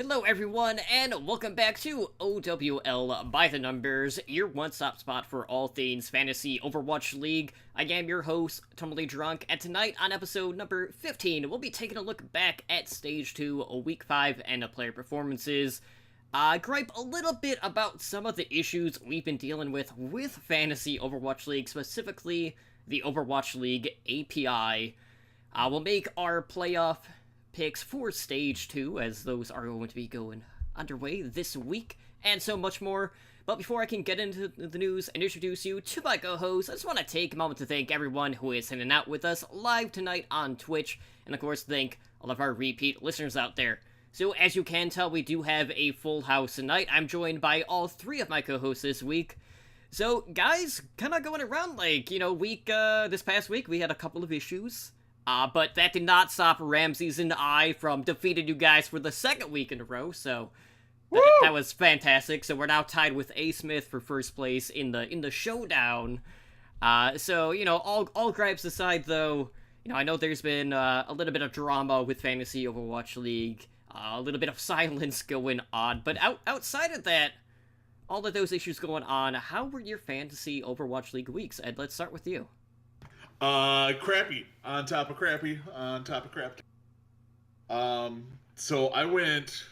Hello everyone, and welcome back to OWL by the Numbers, your one-stop spot for all things Fantasy Overwatch League. I am your host, Totally Drunk, and tonight on episode number 15, we'll be taking a look back at Stage 2, Week 5, and player performances. Gripe a little bit about some of the issues we've been dealing with Fantasy Overwatch League, specifically the Overwatch League API. We'll make our playoff picks for Stage 2, as those are going to be going underway this week, and so much more. But before I can get into the news and introduce you to my co-host, I just want to take a moment to thank everyone who is hanging out with us live tonight on Twitch, and of course thank all of our repeat listeners out there. So as you can tell, we do have a full house tonight. I'm joined by all three of my co-hosts this week. So guys, kind of going around this past week we had a couple of issues. But that did not stop Ramses and I from defeating you guys for the second week in a row, so that was fantastic. So we're now tied with A. Smith for first place in the showdown. So, all gripes aside, though, I know there's been a little bit of drama with Fantasy Overwatch League, a little bit of silence going on, but outside of that, all of those issues going on, how were your Fantasy Overwatch League weeks? Ed, let's start with you. Crappy on top of crappy on top of crap. So I went,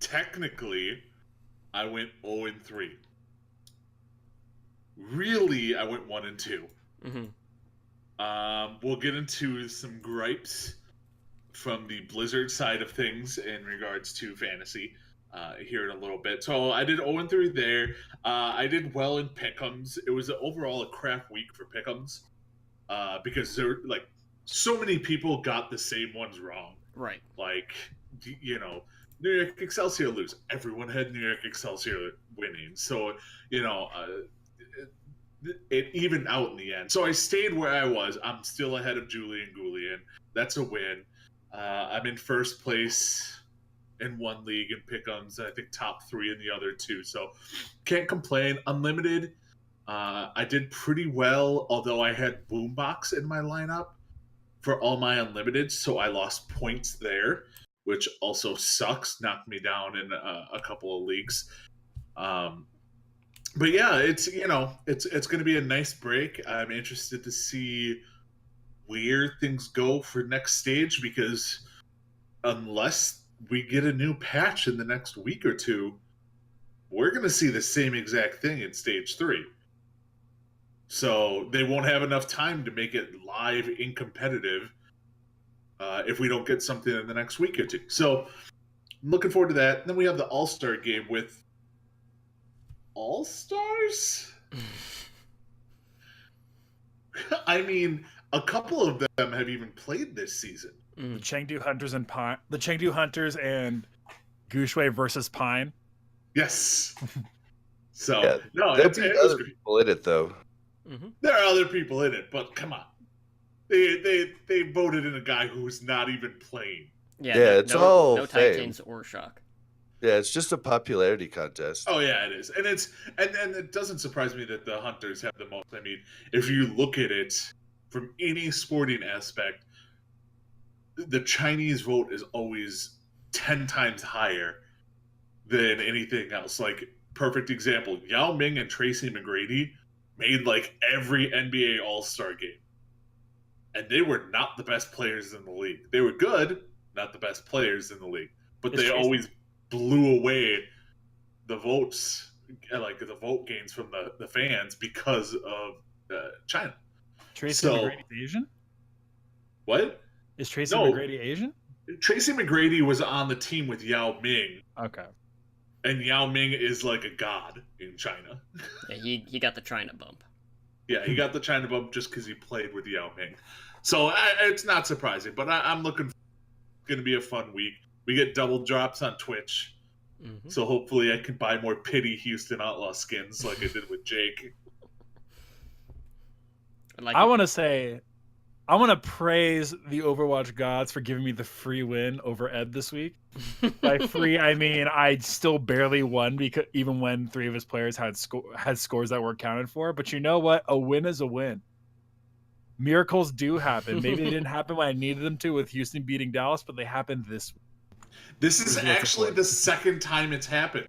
technically, I went 0-3. Really, I went 1-2. We'll get into some gripes from the Blizzard side of things in regards to fantasy here in a little bit. So I did 0-3 there. I did well in pick'ems. It was overall a crap week for pick'ems. Because there, so many people got the same ones wrong. Right. New York Excelsior lose. Everyone had New York Excelsior winning. So, it evened out in the end. So I stayed where I was. I'm still ahead of Julian Goulian. That's a win. I'm in first place in one league in pick'ems. I think top 3 in the other 2. So can't complain. Unlimited. I did pretty well, although I had Boombox in my lineup for all my unlimited, so I lost points there, which also sucks. Knocked me down in a couple of leagues. But yeah, it's going to be a nice break. I'm interested to see where things go for next stage, because unless we get a new patch in the next week or two, we're going to see the same exact thing in stage 3. So they won't have enough time to make it live and competitive if we don't get something in the next week or two. So I'm looking forward to that. And then we have the All-Star game with All-Stars? I mean, a couple of them have even played this season. The Chengdu Hunters and Pine. The Chengdu Hunters and Gushue versus Pine. Yes. So yeah, no, there'll be other people in it though. There are other people in it, but come on, they voted in a guy who's not even playing. Yeah, it's all no fame. Titans or Shock. Yeah, it's just a popularity contest. Oh yeah, it is, and it doesn't surprise me that the Hunters have the most. I mean, if you look at it from any sporting aspect, the Chinese vote is always 10 times higher than anything else. Like, perfect example, Yao Ming and Tracy McGrady made every NBA All-Star game. And they were not the best players in the league. They were good, not the best players in the league. But they always blew away the votes, the vote gains from the fans because of China. Tracy McGrady Asian? What? Is Tracy McGrady Asian? Tracy McGrady was on the team with Yao Ming. Okay. And Yao Ming is like a god in China. Yeah, he got the China bump. Yeah, he got the China bump just because he played with Yao Ming. So it's not surprising, but I'm looking for it's going to be a fun week. We get double drops on Twitch. So hopefully I can buy more Pity Houston Outlaw skins like I did with Jake. I want to praise the Overwatch gods for giving me the free win over Ed this week. By free, I mean I still barely won, because even when 3 of his players had scores that were accounted for. But you know what? A win is a win. Miracles do happen. Maybe they didn't happen when I needed them to with Houston beating Dallas, but they happened this week. This is What's actually important. the second time it's happened.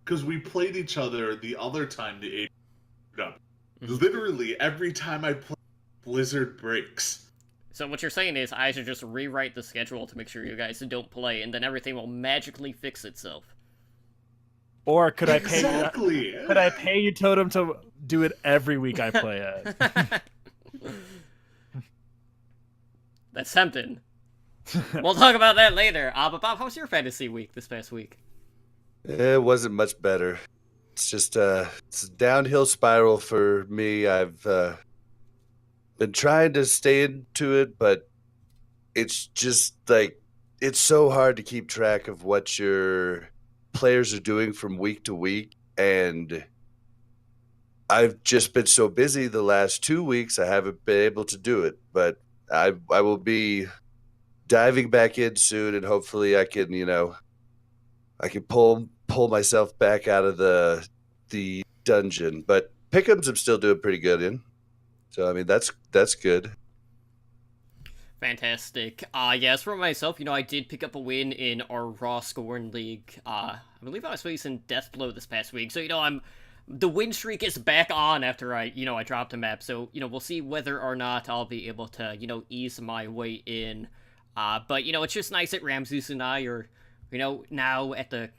Because we played each other the other time the A up. Literally every time I play, Blizzard breaks. So what you're saying is I should just rewrite the schedule to make sure you guys don't play, and then everything will magically fix itself. Or could I pay Exactly. could I pay you, Totem, to do it every week I play it? That's tempting. We'll talk about that later. But Bob, how was your fantasy week this past week? It wasn't much better. It's just it's a downhill spiral for me. I've been trying to stay into it, but it's just like it's so hard to keep track of what your players are doing from week to week, and I've just been so busy the last 2 weeks I haven't been able to do it. But I will be diving back in soon, and hopefully I can I can pull myself back out of the dungeon. But pick'ems I'm still doing pretty good in. So I mean that's good. Fantastic. Yes, for myself, I did pick up a win in our Raw Scorn League. I believe I was facing Deathblow this past week. So, the win streak is back on after I dropped a map. So, we'll see whether or not I'll be able to, ease my way in. But, it's just nice that Ramses and I are, now at the,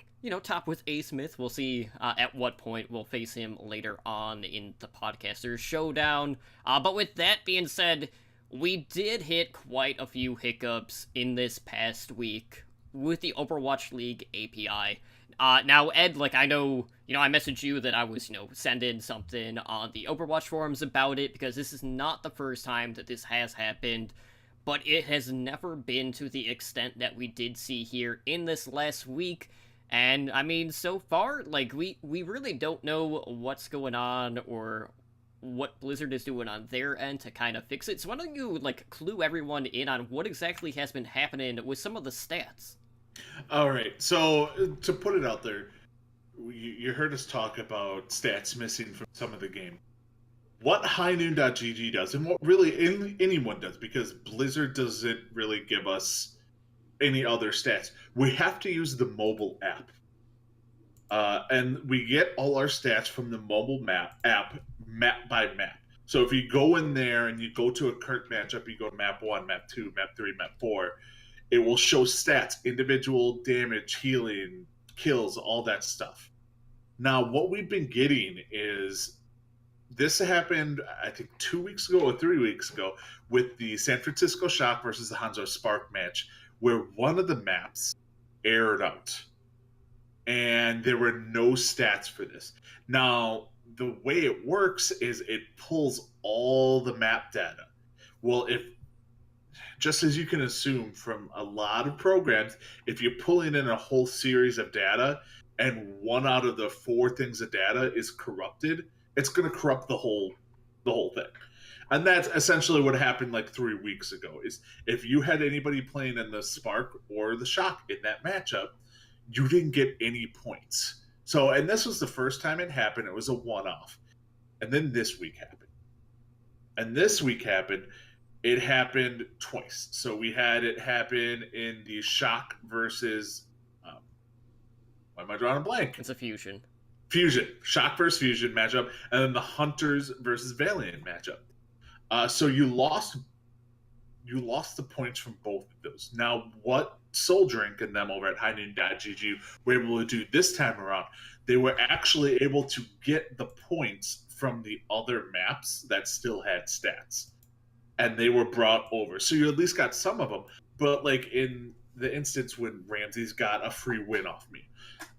top with A. Smith. We'll see at what point we'll face him later on in the Podcasters Showdown. But with that being said, we did hit quite a few hiccups in this past week with the Overwatch League API. Now, Ed, I know, I messaged you that I was, sending something on the Overwatch forums about it, because this is not the first time that this has happened, but it has never been to the extent that we did see here in this last week. And, I mean, so far, we really don't know what's going on or what Blizzard is doing on their end to kind of fix it. So why don't you, clue everyone in on what exactly has been happening with some of the stats? All right. So to put it out there, you heard us talk about stats missing from some of the game. What highnoon.gg does, and what really anyone does, because Blizzard doesn't really give us any other stats, we have to use the mobile app. And we get all our stats from the mobile app by map. So if you go in there and you go to a current matchup, you go to map 1, map 2, map 3, map 4, it will show stats, individual damage, healing, kills, all that stuff. Now, what we've been getting is, this happened, I think, 2 weeks ago or 3 weeks ago with the San Francisco Shock versus the Hanzo Spark match, where one of the maps aired out. And there were no stats for this. Now, the way it works is it pulls all the map data. Well, just as you can assume from a lot of programs, if you're pulling in a whole series of data and one out of the 4 things of data is corrupted, it's going to corrupt the whole thing. And that's essentially what happened 3 weeks ago. Is if you had anybody playing in the Spark or the Shock in that matchup, you didn't get any points. So, and this was the first time it happened. It was a one-off. And then this week happened. And this week happened, it happened twice. So we had it happen in the Shock versus, why am I drawing a blank? It's a fusion. Shock versus Fusion matchup, and then the Hunters versus Valiant matchup. So you lost the points from both of those. Now, what Soul Drink and them over at highnoon.gg were able to do this time around, they were actually able to get the points from the other maps that still had stats. And they were brought over. So you at least got some of them. But in the instance when Ramses got a free win off me,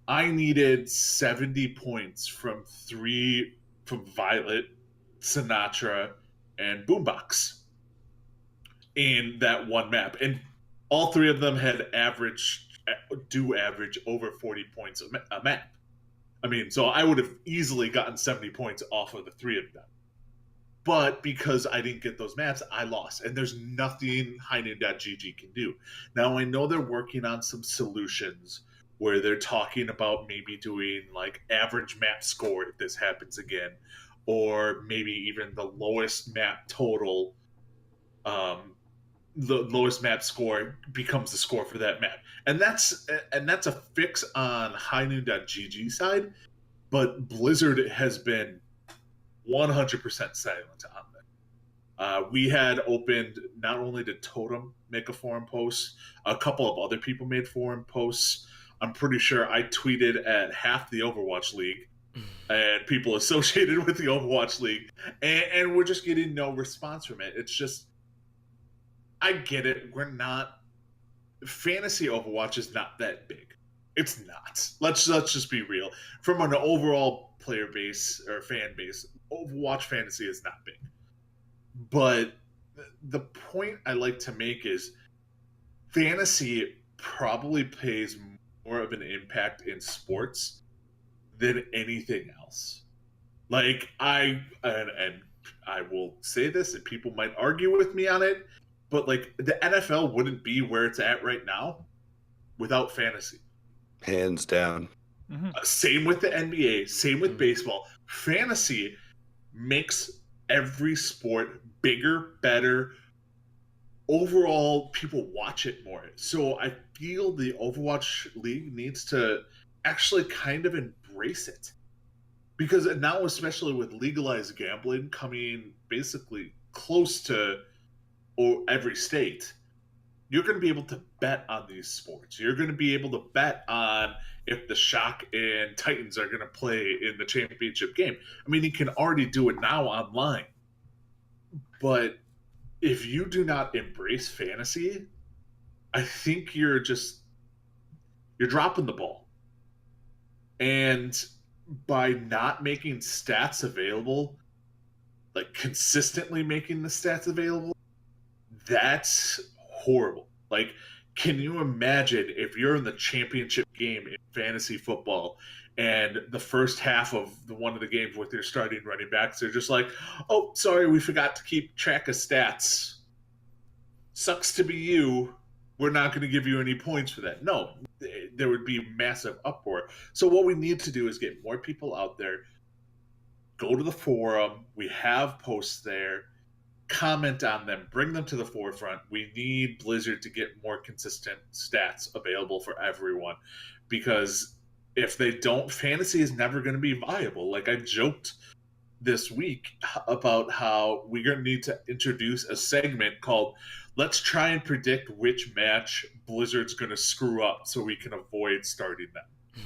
I needed 70 points from Violet, Sinatra, and Boombox in that one map. And all 3 of them had average over 40 points a map. I mean, so I would have easily gotten 70 points off of the 3 of them. But because I didn't get those maps, I lost. And there's nothing highnoon.gg can do. Now, I know they're working on some solutions where they're talking about maybe doing average map score if this happens again, or maybe even the lowest map total the lowest map score becomes the score for that map. And that's a fix on highnoon.gg side, but Blizzard has been 100% silent on that. We had opened, not only did Totem make a forum post, a couple of other people made forum posts. I'm pretty sure I tweeted at half the Overwatch League and people associated with the Overwatch League, and we're just getting no response from it. It's just, I get it. We're not, fantasy Overwatch is not that big. It's not. Let's just be real. From an overall player base or fan base, Overwatch fantasy is not big. But the point I like to make is fantasy probably plays more of an impact in sports than anything else. Like, and I will say this, and people might argue with me on it, but like the NFL wouldn't be where it's at right now without fantasy. Hands down. Same with the NBA, same with baseball. Fantasy makes every sport bigger, better. Overall, people watch it more. So I feel the Overwatch League needs to actually kind of embrace it. Because now, especially with legalized gambling coming basically close to every state, you're going to be able to bet on these sports. You're going to be able to bet on if the Shock and Titans are going to play in the championship game. I mean, you can already do it now online. But if you do not embrace fantasy, I think you're dropping the ball. And by not making stats available, like consistently making the stats available, that's horrible. Like, can you imagine if you're in the championship game in fantasy football and the first half of one of the games with your starting running backs, they're just like, oh, sorry, we forgot to keep track of stats. Sucks to be you. We're not going to give you any points for that. No, there would be massive uproar. So what we need to do is get more people out there, go to the forum. We have posts there. Comment on them, bring them to the forefront. We need Blizzard to get more consistent stats available for everyone, because if they don't, fantasy is never going to be viable. Like I joked this week about how we're going to need to introduce a segment called "Let's try and predict which match Blizzard's going to screw up so we can avoid starting them."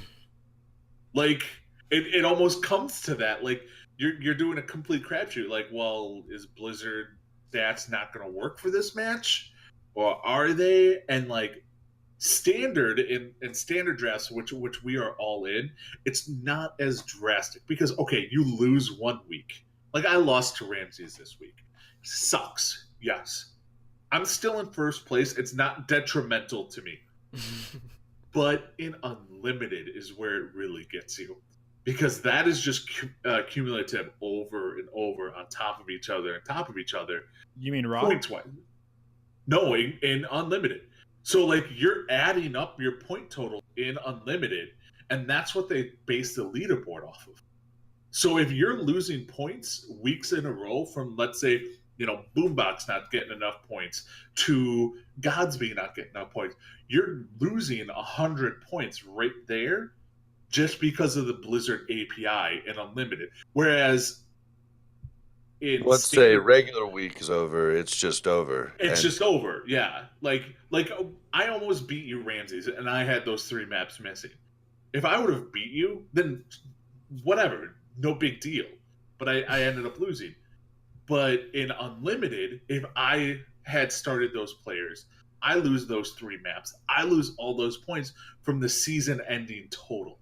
Like it almost comes to that. Like you're doing a complete crapshoot. Like, well, is Blizzard stats not going to work for this match, or are they? And like standard in standard drafts, which we are all in, it's not as drastic because okay, you lose 1 week. Like I lost to Ramses this week. Sucks. Yes, I'm still in first place. It's not detrimental to me. But in Unlimited is where it really gets you. Because that is just cumulative over and over on top of each other and top of each other. You mean Raw? Points-wise. No, in Unlimited. So, like, you're adding up your point total in Unlimited, and that's what they base the leaderboard off of. So if you're losing points weeks in a row from, let's say, you know, Boombox not getting enough points to Godsby not getting enough points, you're losing 100 points right there just because of the Blizzard API in Unlimited. Whereas once a regular week is over, it's just over. It's just over, yeah. Like I almost beat you, Ramses, and I had those 3 maps missing. If I would have beat you, then whatever, no big deal. But I ended up losing. But in Unlimited, if I had started those players, I lose those 3 maps. I lose all those points from the season-ending total,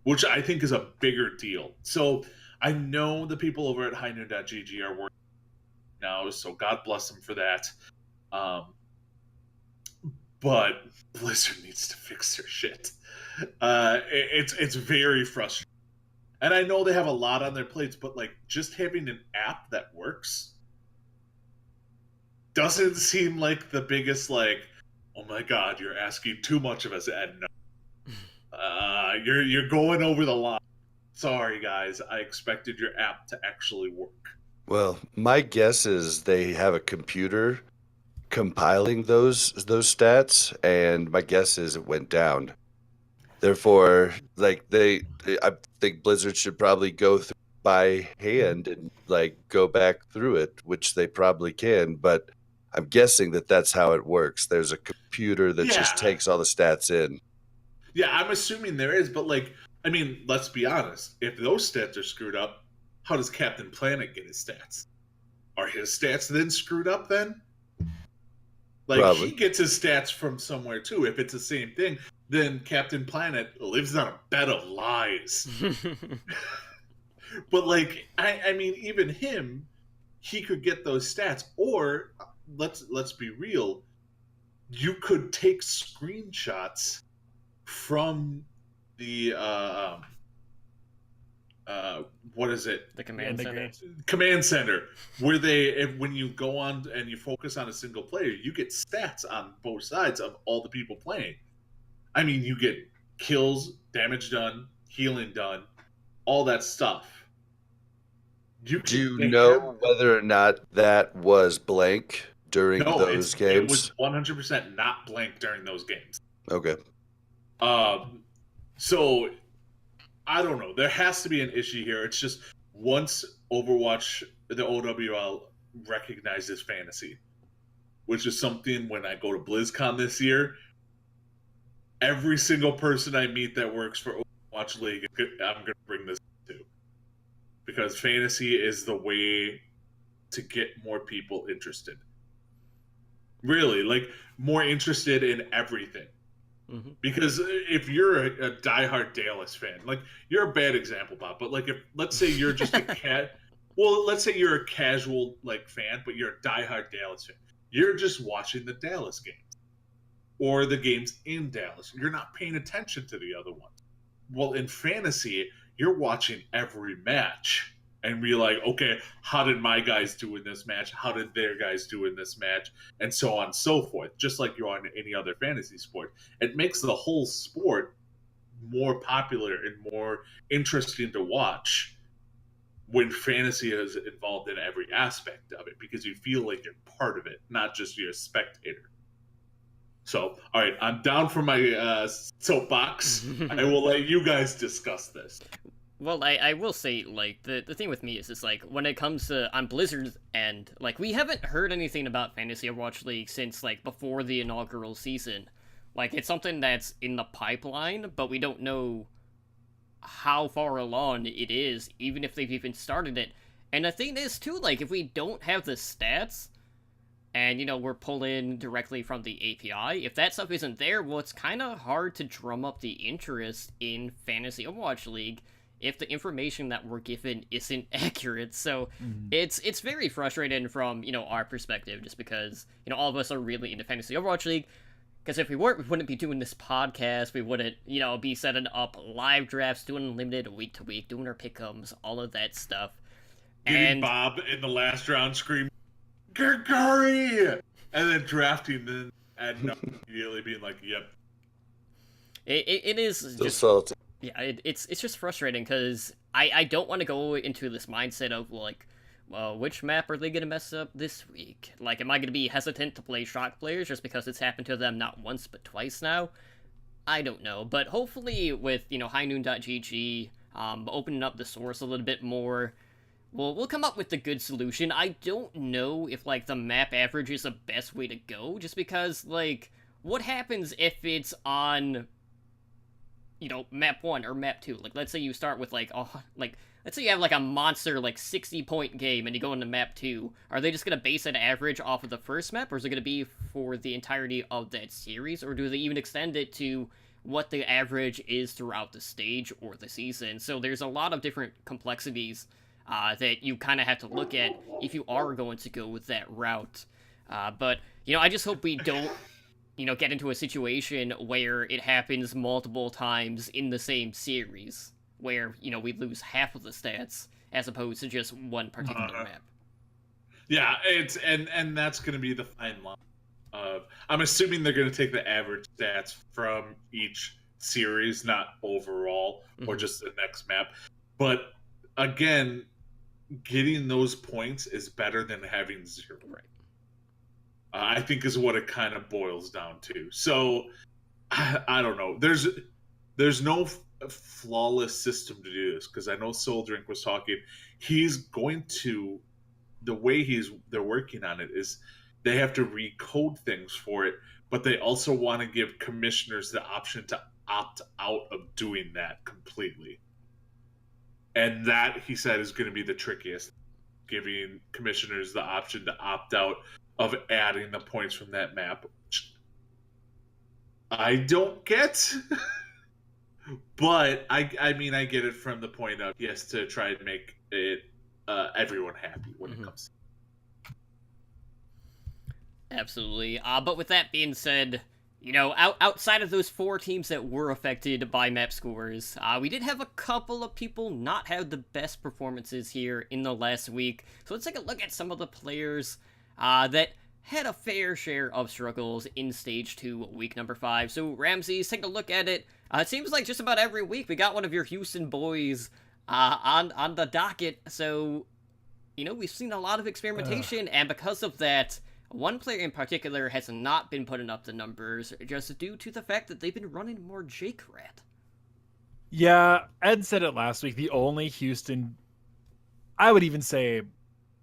which I think is a bigger deal. So I know the people over at highnoon.gg are working now, so God bless them for that. But Blizzard needs to fix their shit. It's very frustrating. And I know they have a lot on their plates, but like just having an app that works doesn't seem like the biggest, like, oh my God, you're asking too much of us, Ed. No. You're going over the line. Sorry, guys. I expected your app to actually work. Well, my guess is they have a computer compiling those stats, and my guess is it went down. Therefore, like I think Blizzard should probably go through by hand and like go back through it, which they probably can. But I'm guessing that that's how it works. There's a computer that just Yeah. takes all the stats in. Yeah, I'm assuming there is, but like, I mean, let's be honest. If those stats are screwed up, how does Captain Planet get his stats? Are his stats then screwed up then? Like, Probably. he gets his stats from somewhere too. If it's the same thing, then Captain Planet lives on a bed of lies. But like, I mean, even him, he could get those stats. Or let's be real, you could take screenshots from the what is it? The command center. Command center, where when you go on and you focus on a single player, you get stats on both sides of all the people playing. I mean, you get kills, damage done, healing done, all that stuff. Do you know whether or not that was blank during those games? It was 100% not blank during those games. Okay. So I don't know. There has to be an issue here. It's just once Overwatch, the OWL recognizes fantasy, which is something when I go to BlizzCon this year, every single person I meet that works for Overwatch League, I'm going to bring this to. Because fantasy is the way to get more people interested. Really, like, more interested in everything. Mm-hmm. Because if you're a diehard Dallas fan, like, you're a bad example, Bob, but like, if let's say you're just a let's say you're a casual like fan, but you're a diehard Dallas fan, you're just watching the Dallas games or the games in Dallas. You're not paying attention to the other ones. Well, in fantasy, you're watching every match and be like, okay, how did my guys do in this match? How did their guys do in this match? And so on and so forth, just like you are in any other fantasy sport. It makes the whole sport more popular and more interesting to watch when fantasy is involved in every aspect of it, because you feel like you're part of it, not just you're a spectator. So, all right, I'm down for my soapbox. I will let you guys discuss this. Well, I will say, like, the thing with me is, it's like, when it comes to, on Blizzard's end, like, we haven't heard anything about Fantasy Overwatch League since, like, before the inaugural season. Like, it's something that's in the pipeline, but we don't know how far along it is, even if they've even started it. And the thing is, too, like, if we don't have the stats, and, you know, we're pulling directly from the API, if that stuff isn't there, well, it's kind of hard to drum up the interest in Fantasy Overwatch League if the information that we're given isn't accurate. So it's very frustrating from, you know, our perspective, just because, you know, all of us are really into Fantasy Overwatch League. Because if we weren't, we wouldn't be doing this podcast. We wouldn't, you know, be setting up live drafts, doing unlimited week to week, doing our pick'ems, all of that stuff. Getting Bob in the last round scream, Gary! And then drafting them and immediately being like, yep. It is Still just salty. Yeah, it's just frustrating, because I don't want to go into this mindset of, like, well, which map are they going to mess up this week? Like, am I going to be hesitant to play shock players just because it's happened to them not once but twice now? I don't know, but hopefully with, you know, highnoon.gg, opening up the source a little bit more, we'll come up with the good solution. I don't know if, like, the map average is the best way to go, just because, like, what happens if it's on, you know, map 1 or map 2? Like, let's say you start with, like, let's say you have, like, a monster, like, 60-point game, and you go into map 2. Are they just gonna base an average off of the first map, or is it gonna be for the entirety of that series, or do they even extend it to what the average is throughout the stage or the season? So there's a lot of different complexities that you kind of have to look at if you are going to go with that route. But, you know, I just hope we don't, you know, get into a situation where it happens multiple times in the same series, where, you know, we lose half of the stats as opposed to just one particular map. Yeah, and that's going to be the fine line. I'm assuming they're going to take the average stats from each series, not overall, or just the next map. But again, getting those points is better than having 0. Right. I think is what it kind of boils down to. So I don't know. There's no flawless system to do this, because I know Soul Drink was talking. He's going to, the way they're working on it is they have to recode things for it, but they also want to give commissioners the option to opt out of doing that completely. And that, he said, is going to be the trickiest, giving commissioners the option to opt out of adding the points from that map. I don't get, but I mean, I get it from the point of, yes, to try and make it everyone happy when it comes. Absolutely. But with that being said, you know, outside of those 4 teams that were affected by map scores, we did have a couple of people not have the best performances here in the last week. So let's take a look at some of the players that had a fair share of struggles in Stage 2, week number 5. So, Ramses, take a look at it. It seems like just about every week we got one of your Houston boys on the docket. So, you know, we've seen a lot of experimentation, and because of that, one player in particular has not been putting up the numbers, just due to the fact that they've been running more Jake Rat. Yeah, Ed said it last week. The only Houston, I would even say,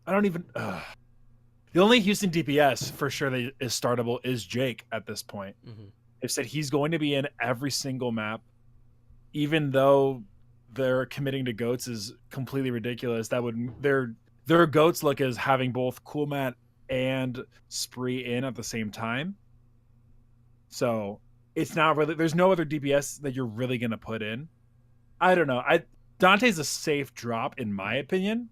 the only Houston DPS for sure that is startable is Jake at this point. They've said he's going to be in every single map, even though they're committing to goats is completely ridiculous. That would their goats look as having both Cool Mat and Spree in at the same time. So it's not really, there's no other DPS that you're really going to put in. I don't know. Dante's a safe drop in my opinion,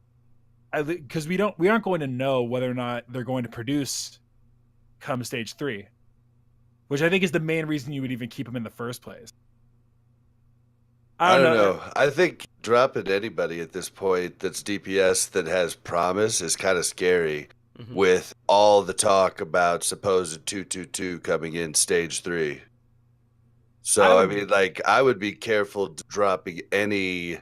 because we aren't going to know whether or not they're going to produce come Stage 3, which I think is the main reason you would even keep him in the first place. I don't know. I think dropping anybody at this point that's DPS that has promise is kind of scary. With all the talk about supposed 222 coming in Stage 3. So, I mean, like, I would be careful dropping any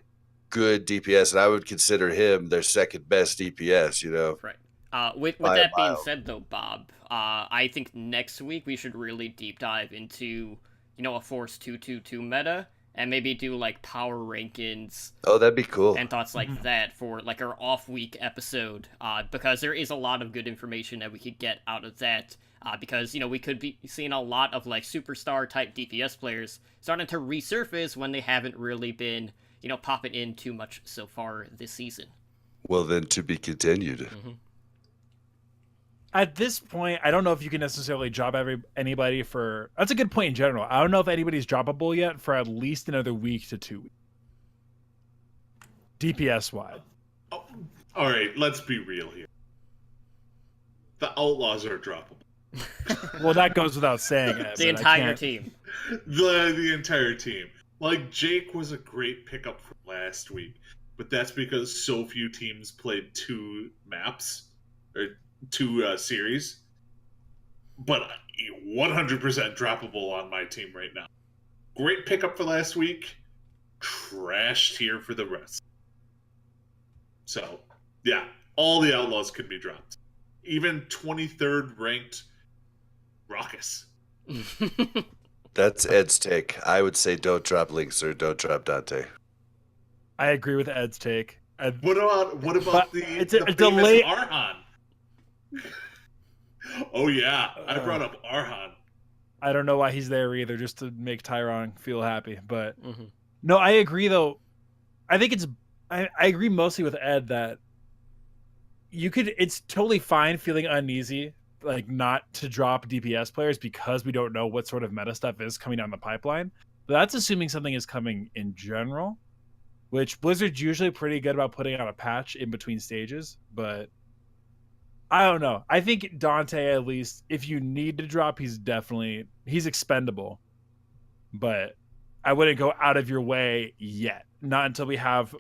good DPS, and I would consider him their second best DPS, you know? Right. With that being said, though, Bob, I think next week we should really deep dive into, you know, a Force 222 meta, and maybe do, like, power rankings. Oh, that'd be cool. And thoughts like that for, like, our off-week episode, because there is a lot of good information that we could get out of that, because, you know, we could be seeing a lot of, like, superstar-type DPS players starting to resurface when they haven't really been, you know, popping in too much so far this season. Well, then, to be continued. At this point, I don't know if you can necessarily drop anybody for... That's a good point in general. I don't know if anybody's droppable yet for at least another week to 2 weeks. DPS-wide. Oh, all right, let's be real here. The Outlaws are droppable. Well, that goes without saying. The entire team. The entire team. Like, Jake was a great pickup from last week, but that's because so few teams played 2 maps, or 2 series. But 100% droppable on my team right now. Great pickup for last week. Trashed here for the rest. So, yeah, all the Outlaws could be dropped. Even 23rd ranked Raucous. That's Ed's take. I would say don't drop Lynx or don't drop Dante. I agree with Ed's take. What about the delay. Arhan? Oh yeah, I brought up Arhan. I don't know why he's there either, just to make Tyron feel happy. But no, I agree though. I think I agree mostly with Ed that it's totally fine feeling uneasy, like not to drop DPS players because we don't know what sort of meta stuff is coming down the pipeline. But that's assuming something is coming in general, which Blizzard's usually pretty good about putting out a patch in between stages. But I don't know. I think Dante, at least, if you need to drop, he's expendable. But I wouldn't go out of your way yet. Not until we have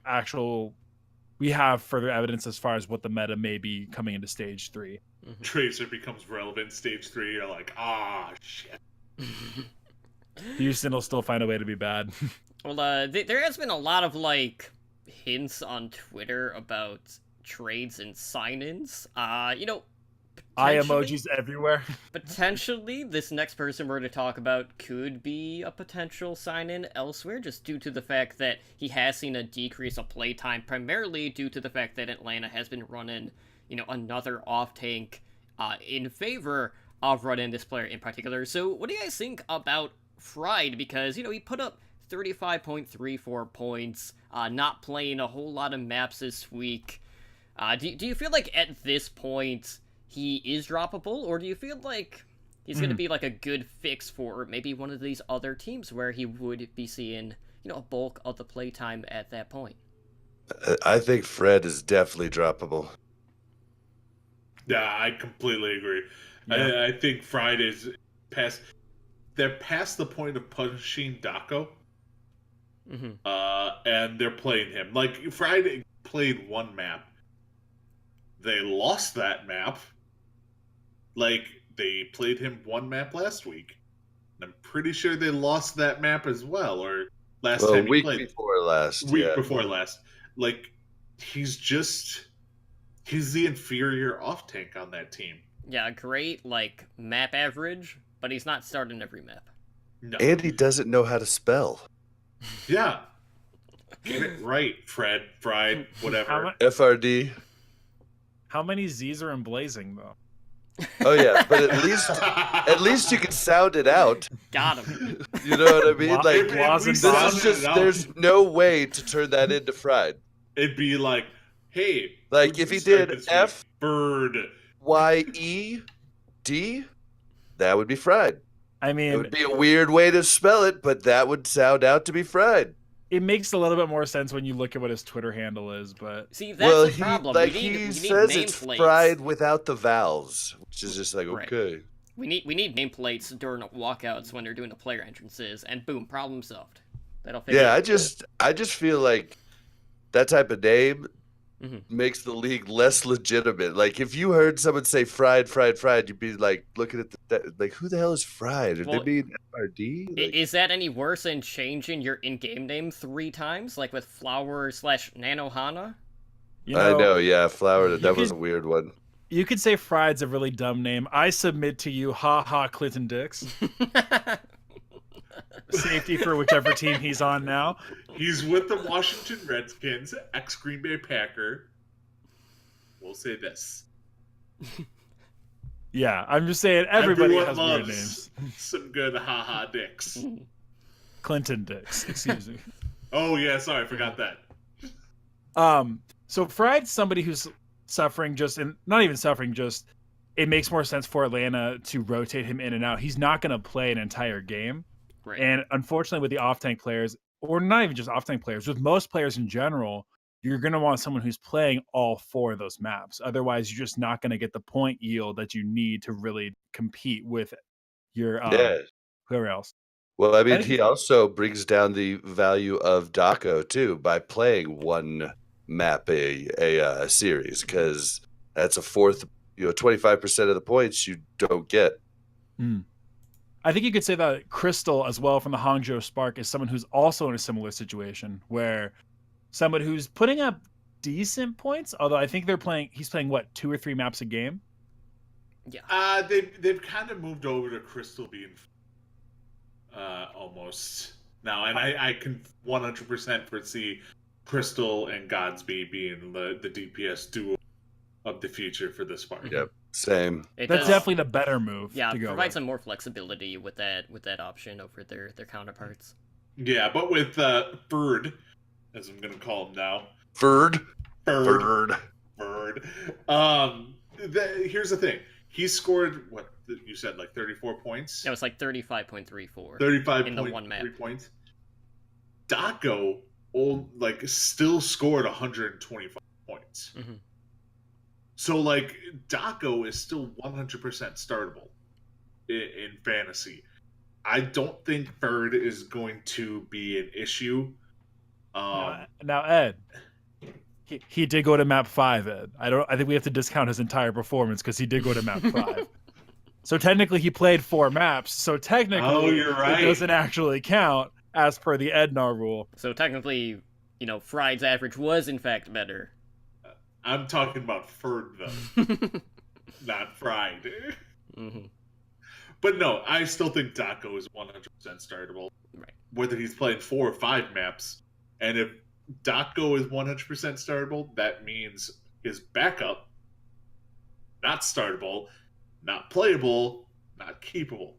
further evidence as far as what the meta may be coming into Stage 3. Tracer becomes relevant Stage 3. You're like, shit. Houston will still find a way to be bad. Well, there has been a lot of, like, hints on Twitter about trades and sign-ins. You know, eye Potentially- emojis everywhere. Potentially, this next person we're going to talk about could be a potential sign-in elsewhere, just due to the fact that he has seen a decrease of playtime, primarily due to the fact that Atlanta has been running, another off-tank in favor of running this player in particular. So what do you guys think about Fried? Because, he put up 35.34 points, not playing a whole lot of maps this week. Do you feel like at this point he is droppable, or do you feel like he's going to be like a good fix for maybe one of these other teams where he would be seeing, a bulk of the playtime at that point? I think Fred is definitely droppable. Yeah, I completely agree. Yeah. I think Friday's past. They're past the point of punishing Daco, and they're playing him. Like, Friday played one map. They lost that map. Like, they played him one map last week. I'm pretty sure they lost that map as well, or last time he week played. before last. Week yeah. before last. Like, he's the inferior off tank on that team. Yeah, great, like, map average, but he's not starting every map. No. And he doesn't know how to spell. Yeah. Get it right, Fred, Fried, whatever. FRD. How many Z's are in Blazing though? Oh yeah, but at least you can sound it out. Got him. You know what I mean? Wa- Like, Blaz and this Daz. is just, there's no way to turn that into Fried. It'd be like, hey. Like, who's if he the start did this week? Bird. FYED, that would be Fried. I It mean, would be a weird way to spell it, but that would sound out to be Fried. it makes a little bit more sense when you look at what his Twitter handle is, but See, that's Well, the problem. he we need says it's nameplates. fried without the vowels, which is just like, Right. okay. We need nameplates during walkouts when they're doing the player entrances, and boom, problem solved. That'll fix Yeah, it. I just feel like that type of name Mhm. makes the league less legitimate. Like, if you heard someone say fried, you'd be like looking at like, who the hell is Fried? Are Well, they being FRD? Like, Is that any worse than changing your in-game name 3 times, like with Flower/Nanohana? you I know, know, yeah, Flower. That was could- a weird one. you could say Fried's a really dumb name. I submit to you, Clinton Dix. Safety for whichever team he's on now. He's with the Washington Redskins, ex-Green Bay Packer. We'll say this. Yeah, I'm just saying everybody Everyone has weird loves names. some good haha dicks. Clinton Dix, excuse me. Oh, yeah, sorry, I forgot that. So Fried's somebody who's suffering not even suffering, just it makes more sense for Atlanta to rotate him in and out. He's not going to play an entire game. Right. And unfortunately with the off-tank players, or not even just off-tank players, with most players in general, you're going to want someone who's playing all 4 of those maps. Otherwise, you're just not going to get the point yield that you need to really compete with your whoever else. Well, I mean, And- he also brings down the value of Daco too by playing one map a series, because that's a fourth, 25% of the points you don't get. I think you could say that Crystal as well from the Hangzhou Spark is someone who's also in a similar situation, where someone who's putting up decent points, although I think he's playing what, 2 or 3 maps a game? Yeah. They've kind of moved over to Crystal being almost now, and I can 100% foresee Crystal and Godsby being the DPS duo of the future for this part. Yep, same. It That's does- definitely the better move. Yeah, to go provide with. some more flexibility with that option over their counterparts. Yeah, but with Bird, as I'm gonna call him now, Bird. Bird. Here's the thing: he scored what you said, like 34 points. That was like 35.34. 35 in the one map. points. Daco still scored 125 points. Mhm. So like Daco is still 100% startable in fantasy. I don't think Bird is going to be an issue. Now Ed, he did go to map 5. Ed, I think we have to discount his entire performance because he did go to map 5. So technically he played 4 maps. So technically you're right. it doesn't actually count as per the Ednar rule. So technically, Fried's average was in fact better. I'm talking about Bird though. not fried. Mm-hmm. But no, I still think Daco is 100% startable. Right. Whether he's playing 4 or 5 maps. And if Daco is 100% startable, that means his backup, not startable, not playable, not keepable.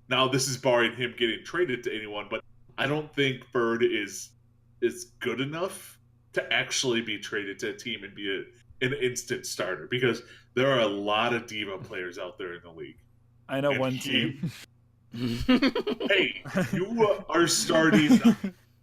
Now, this is barring him getting traded to anyone, but I don't think Bird is good enough to actually be traded to a team and be an instant starter, because there are a lot of diva players out there in the league. I know And one team. Hey, you are starting.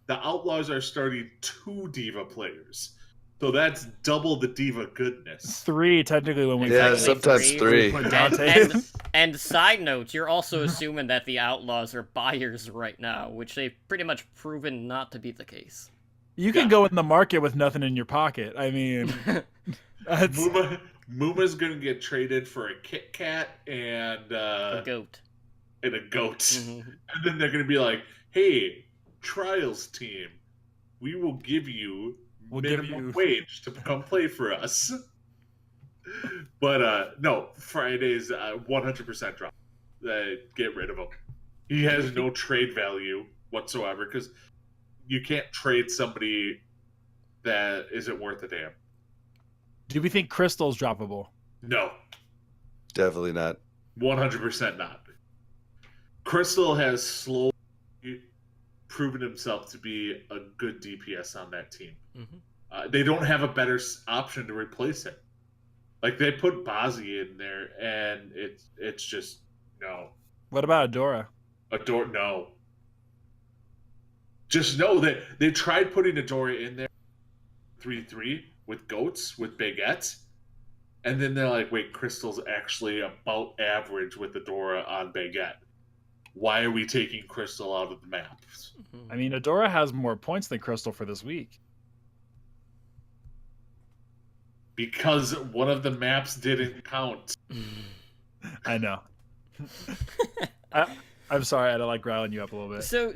The Outlaws are starting 2 diva players, so that's double the diva goodness. 3 technically when we Yeah, put- sometimes three. 3. put And, Dante. and side note, you're also assuming that the Outlaws are buyers right now, which they've pretty much proven not to be the case. You can go in the market with nothing in your pocket. I mean, that's, Muma's gonna get traded for a Kit Kat and A goat. a goat, Mhm. and then they're gonna be like, "Hey, Trials team, we will give you minimum wage to come play for us." But no, Friday's 100% drop. Get rid of him. He has no trade value whatsoever, because you can't trade somebody that isn't worth a damn. do we think Crystal's droppable? No, Definitely not. 100% not. Crystal has slowly proven himself to be a good DPS on that team. Mhm. They don't have a better option to replace him. Like, they put Bazzi in there, and it's just no. What about Adora? No. Just know that they tried putting Adora in there 3-3 with goats, with baguettes, and then they're like, wait, Crystal's actually about average with Adora on baguette. Why are we taking Crystal out of the map? Mhm. I mean, Adora has more points than Crystal for this week. Because one of the maps didn't count. I know. I'm sorry, I had to like riling you up a little bit. So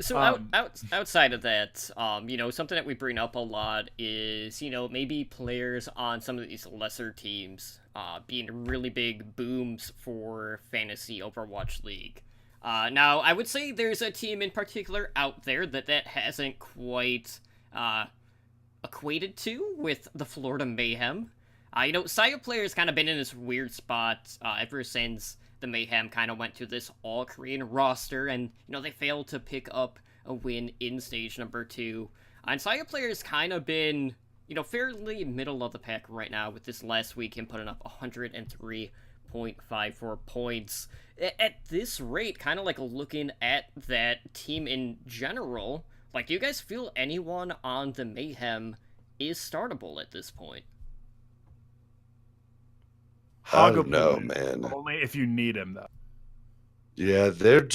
outside of that, something that we bring up a lot is, maybe players on some of these lesser teams being really big booms for Fantasy Overwatch League. Now, I would say there's a team in particular out there that hasn't quite equated to with the Florida Mayhem. Saya Player's kind of been in this weird spot ever since the Mayhem kind of went to this all-Korean roster, and, they failed to pick up a win in stage number 2. And Saya Player's kind of been, fairly middle of the pack right now, with this last week him putting up 103.54 points. At this rate, kind of like looking at that team in general, do you guys feel anyone on the Mayhem is startable at this point? I don't know, man. Only if you need him, though. Yeah, they're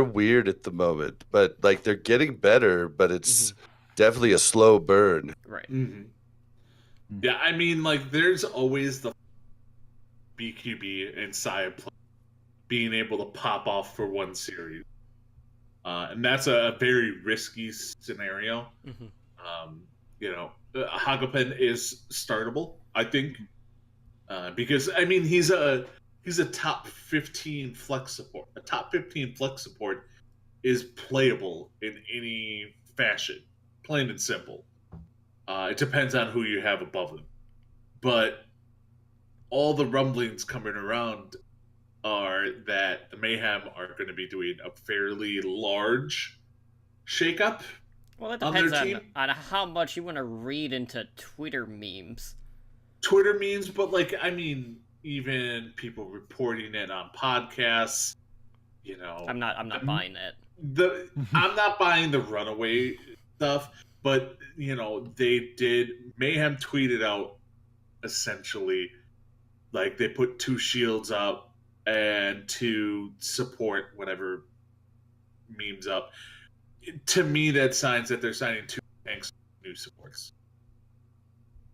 weird at the moment, but they're getting better, but it's definitely a slow burn. Right. Mm-hmm. Yeah, I mean, there's always the BQB and Saya being able to pop off for one series. And that's a very risky scenario. Hagapen is startable, I think. Because he's a top 15 flex support. A top 15 flex support is playable in any fashion, plain and simple. It depends on who you have above them, but all the rumblings coming around are that the Mayhem are going to be doing a fairly large shakeup. Well, that depends on how much you want to read into Twitter memes. But even people reporting it on podcasts, I'm not buying that. I'm not buying the runaway stuff, but Mayhem tweeted out essentially they put 2 shields up and to support whatever memes up. To me, that signs that they're signing 2 tanks new supports.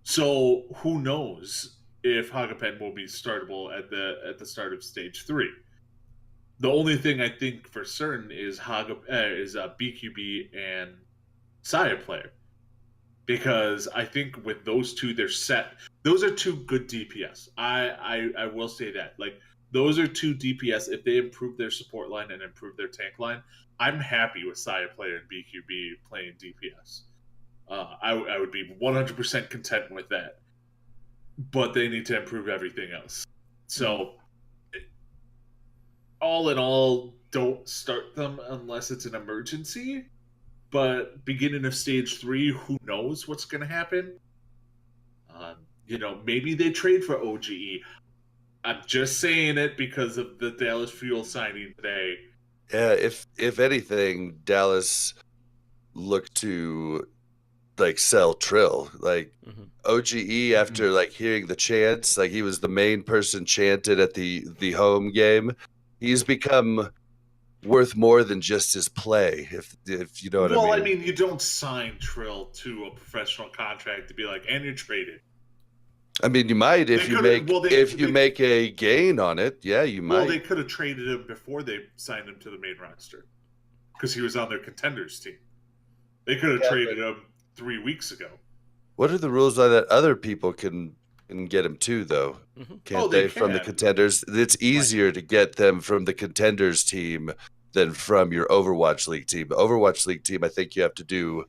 So who knows if Hagapen will be startable at the start of stage 3? The only thing I think for certain is BQB and Saya Player. because I think with those two, they're set. Those are two good DPS. I will say that. Like, those are two DPS. If they improve their support line and improve their tank line, I'm happy with Saya player and BQB playing DPS. I would be 100% content with that. But they need to improve everything else. So, all in all, don't start them unless it's an emergency. But beginning of stage 3, who knows what's going to happen? Maybe they trade for OGE. I'm just saying it because of the Dallas Fuel signing today. Yeah, if anything, Dallas looked to like sell Trill. Like OGE after like hearing the chants, like he was the main person chanted at the home game. He's become worth more than just his play, if you know what I mean. Well, I mean, you don't sign Trill to a professional contract to be like, and you're traded. I mean, you might if you make a gain on it. Yeah, you might. Well, they could have traded him before they signed him to the main roster because he was on their contenders team. They could have traded him 3 weeks ago. What are the rules on that? Other people can get him too, though. Can't they from the contenders? It's easier to get them from the contenders team than from your Overwatch League team. The Overwatch League team, I think you have to do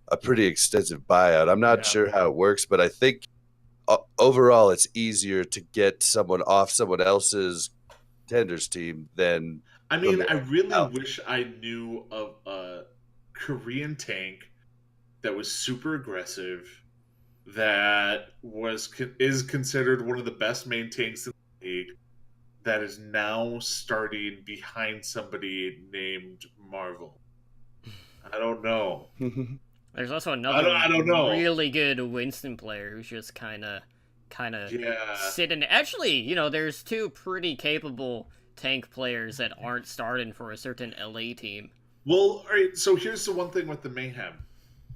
a pretty extensive buyout. I'm not sure how it works, but I think overall it's easier to get someone off someone else's contenders team than. I mean, I really wish I knew of a Korean tank that was super aggressive, that is considered one of the best main tanks in the league, that is now starting behind somebody named Marvel. I don't know. There's also another I don't know. really good Winston player who's just kind of sitting. Actually, there's two pretty capable tank players that aren't starting for a certain LA team. Well, all right, so here's the one thing with the Mayhem.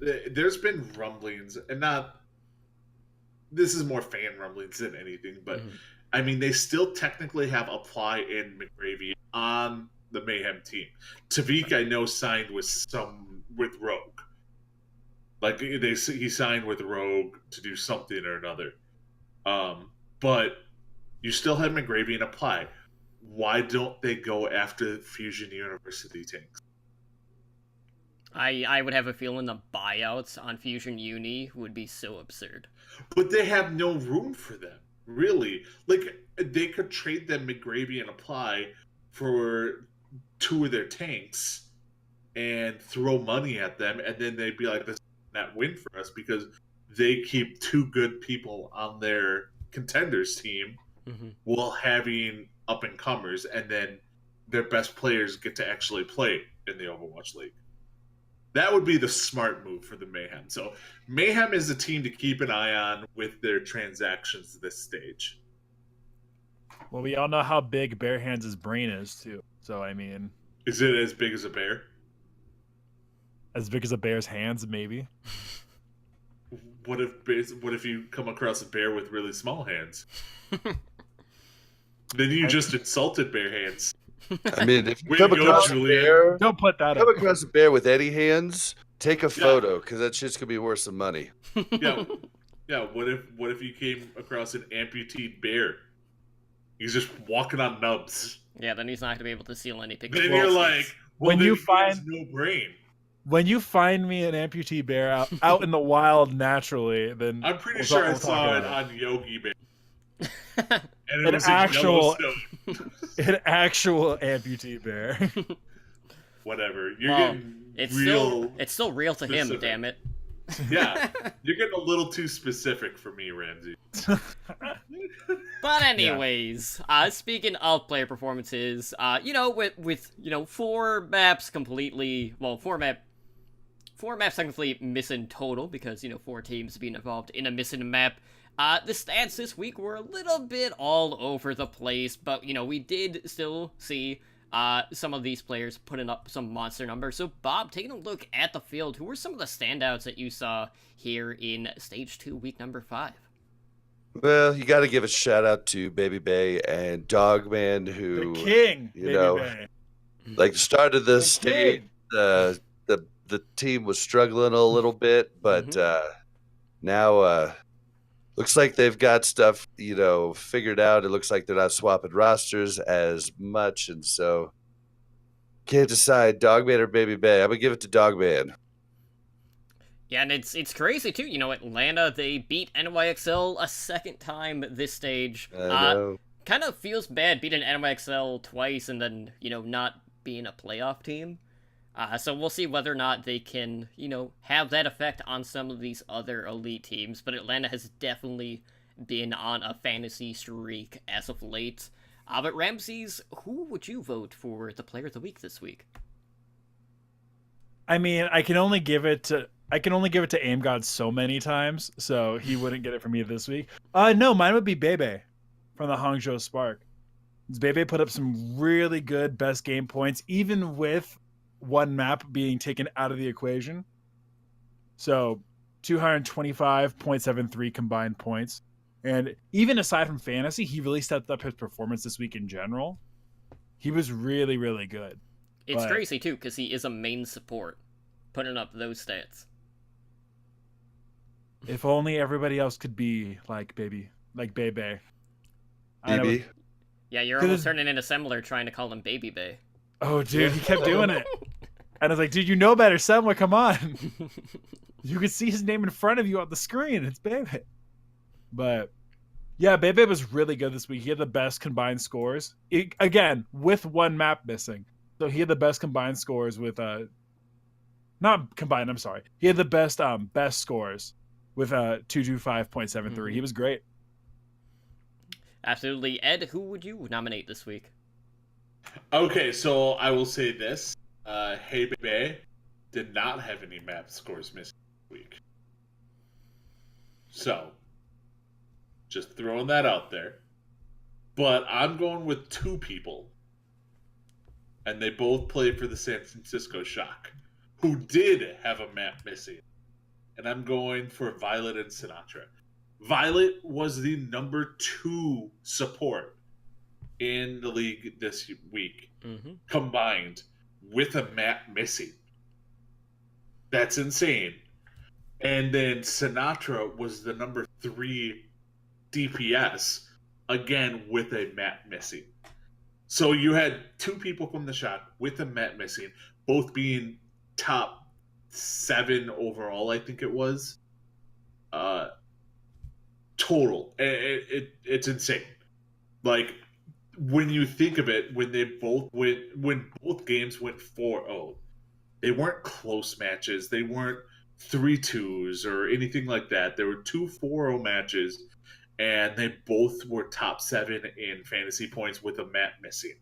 There's been rumblings, and this is more fan rumblings than anything, but I mean, they still technically have Apply and McGravy on the Mayhem team. Tavik, I know, signed with Rogue. Like, he signed with Rogue to do something or another. But you still have McGravy and Apply. Why don't they go after Fusion University tanks? I would have a feeling the buyouts on Fusion Uni would be so absurd. But they have no room for them, really. Like, they could trade them McGravy and Apply for 2 of their tanks and throw money at them, and then they'd be like, this is not win for us because they keep 2 good people on their contenders team while having up-and-comers, and then their best players get to actually play in the Overwatch League. That would be the smart move for the Mayhem. So Mayhem is a team to keep an eye on with their transactions this stage. Well, we all know how big Bare Hands' brain is, too. So, I mean... Is it as big as a bear? As big as a bear's hands, maybe. What if you come across a bear with really small hands? Then you just insulted Bare Hands. I mean, if you come across a bear, don't put that come across a bear with any hands, take a photo, because that shit's gonna be worth some money. Yeah. What if you came across an amputee bear? He's just walking on nubs. Yeah, then he's not gonna be able to steal any pictures. Then you're like, when you find no brain. When you find me an amputee bear out in the wild naturally, then I'm pretty sure I saw it on Yogi Bear. And it was an actual amputee bear. Whatever. You're getting it's still real to specific. him, damn it. Yeah. You're getting a little too specific for me, Ramsey. But anyways, speaking of player performances, with 4 maps technically missing total because 4 teams being involved in a missing map. The stats this week were a little bit all over the place, but, we did still see some of these players putting up some monster numbers. So, Bob, taking a look at the field, who were some of the standouts that you saw here in Stage 2, week number 5? Well, you got to give a shout out to Baby Bay and Dogman, who... The king, Baby Bay. Like, the start of the stage, the team was struggling a little bit, but... now looks like they've got stuff, figured out. It looks like they're not swapping rosters as much, and so can't decide Dogman or Baby Bay. I'm gonna give it to Dogman. Yeah, and it's crazy too. Atlanta, they beat NYXL a second time this stage. I know. Kind of feels bad beating NYXL twice and then, not being a playoff team. So we'll see whether or not they can, have that effect on some of these other elite teams. But Atlanta has definitely been on a fantasy streak as of late. But Ramses, who would you vote for the player of the week this week? I mean, I can only give it to Aim God so many times, so he wouldn't get it from me this week. No, mine would be Bebe from the Hangzhou Spark. Bebe put up some really good best game points, even with one map being taken out of the equation. So 225.73 combined points. And even aside from fantasy, he really stepped up his performance this week in general. He was really, really good. It's crazy, too, because he is a main support, putting up those stats. If only everybody else could be like Bebe. BB? Yeah, you're almost turning into Semler trying to call him Baby Bay. Oh, dude, he kept doing it. And I was like, dude, you know better, Semler, come on. You could see his name in front of you on the screen. It's Bebe. But, yeah, Bebe was really good this week. He had the best combined scores. Again, with one map missing. So he had the best combined scores with... Not combined, I'm sorry. He had the best scores with 225.73. He was great. Absolutely. Ed, who would you nominate this week? Okay, so I will say this. Hey Baby did not have any map scores missing this week. So, just throwing that out there. But I'm going with two people. And they both play for the San Francisco Shock, who did have a map missing. And I'm going for Violet and Sinatra. Violet was the number 2 support in the league this week, combined with a map missing. That's insane. And then Sinatra was the number 3 DPS, again with a map missing. So you had 2 people from the Shock with a map missing, both being top 7 overall, I think it was. Total. It's insane. Like, when you think of it, when both games went 4-0, they weren't close matches. They weren't 3-2s or anything like that. There were 2 4-0 matches, and they both were top 7 in fantasy points with a map missing.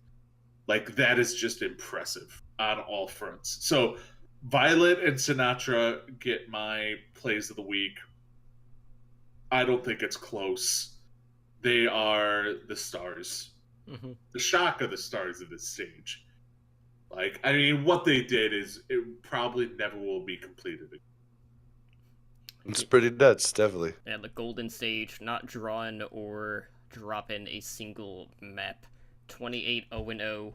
Like, that is just impressive on all fronts. So, Violet and Sinatra get my plays of the week. I don't think it's close. They are the stars. The Shock are the stars of this stage. Like, I mean, what they did is it probably never will be completed again. It's pretty nuts, definitely. Yeah, the Golden Stage not drawing or dropping a single map. 28-0-0.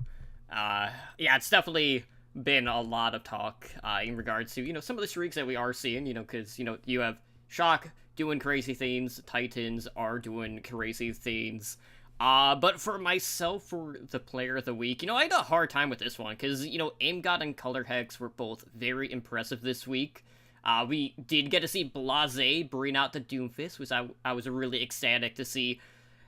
Yeah, it's definitely been a lot of talk in regards to, some of the streaks that we are seeing, because, you have Shock doing crazy things, Titans are doing crazy things. But for myself, for the player of the week, I had a hard time with this one, because, Aim God and Color Hex were both very impressive this week. We did get to see Blase bring out the Doomfist, which I was really ecstatic to see.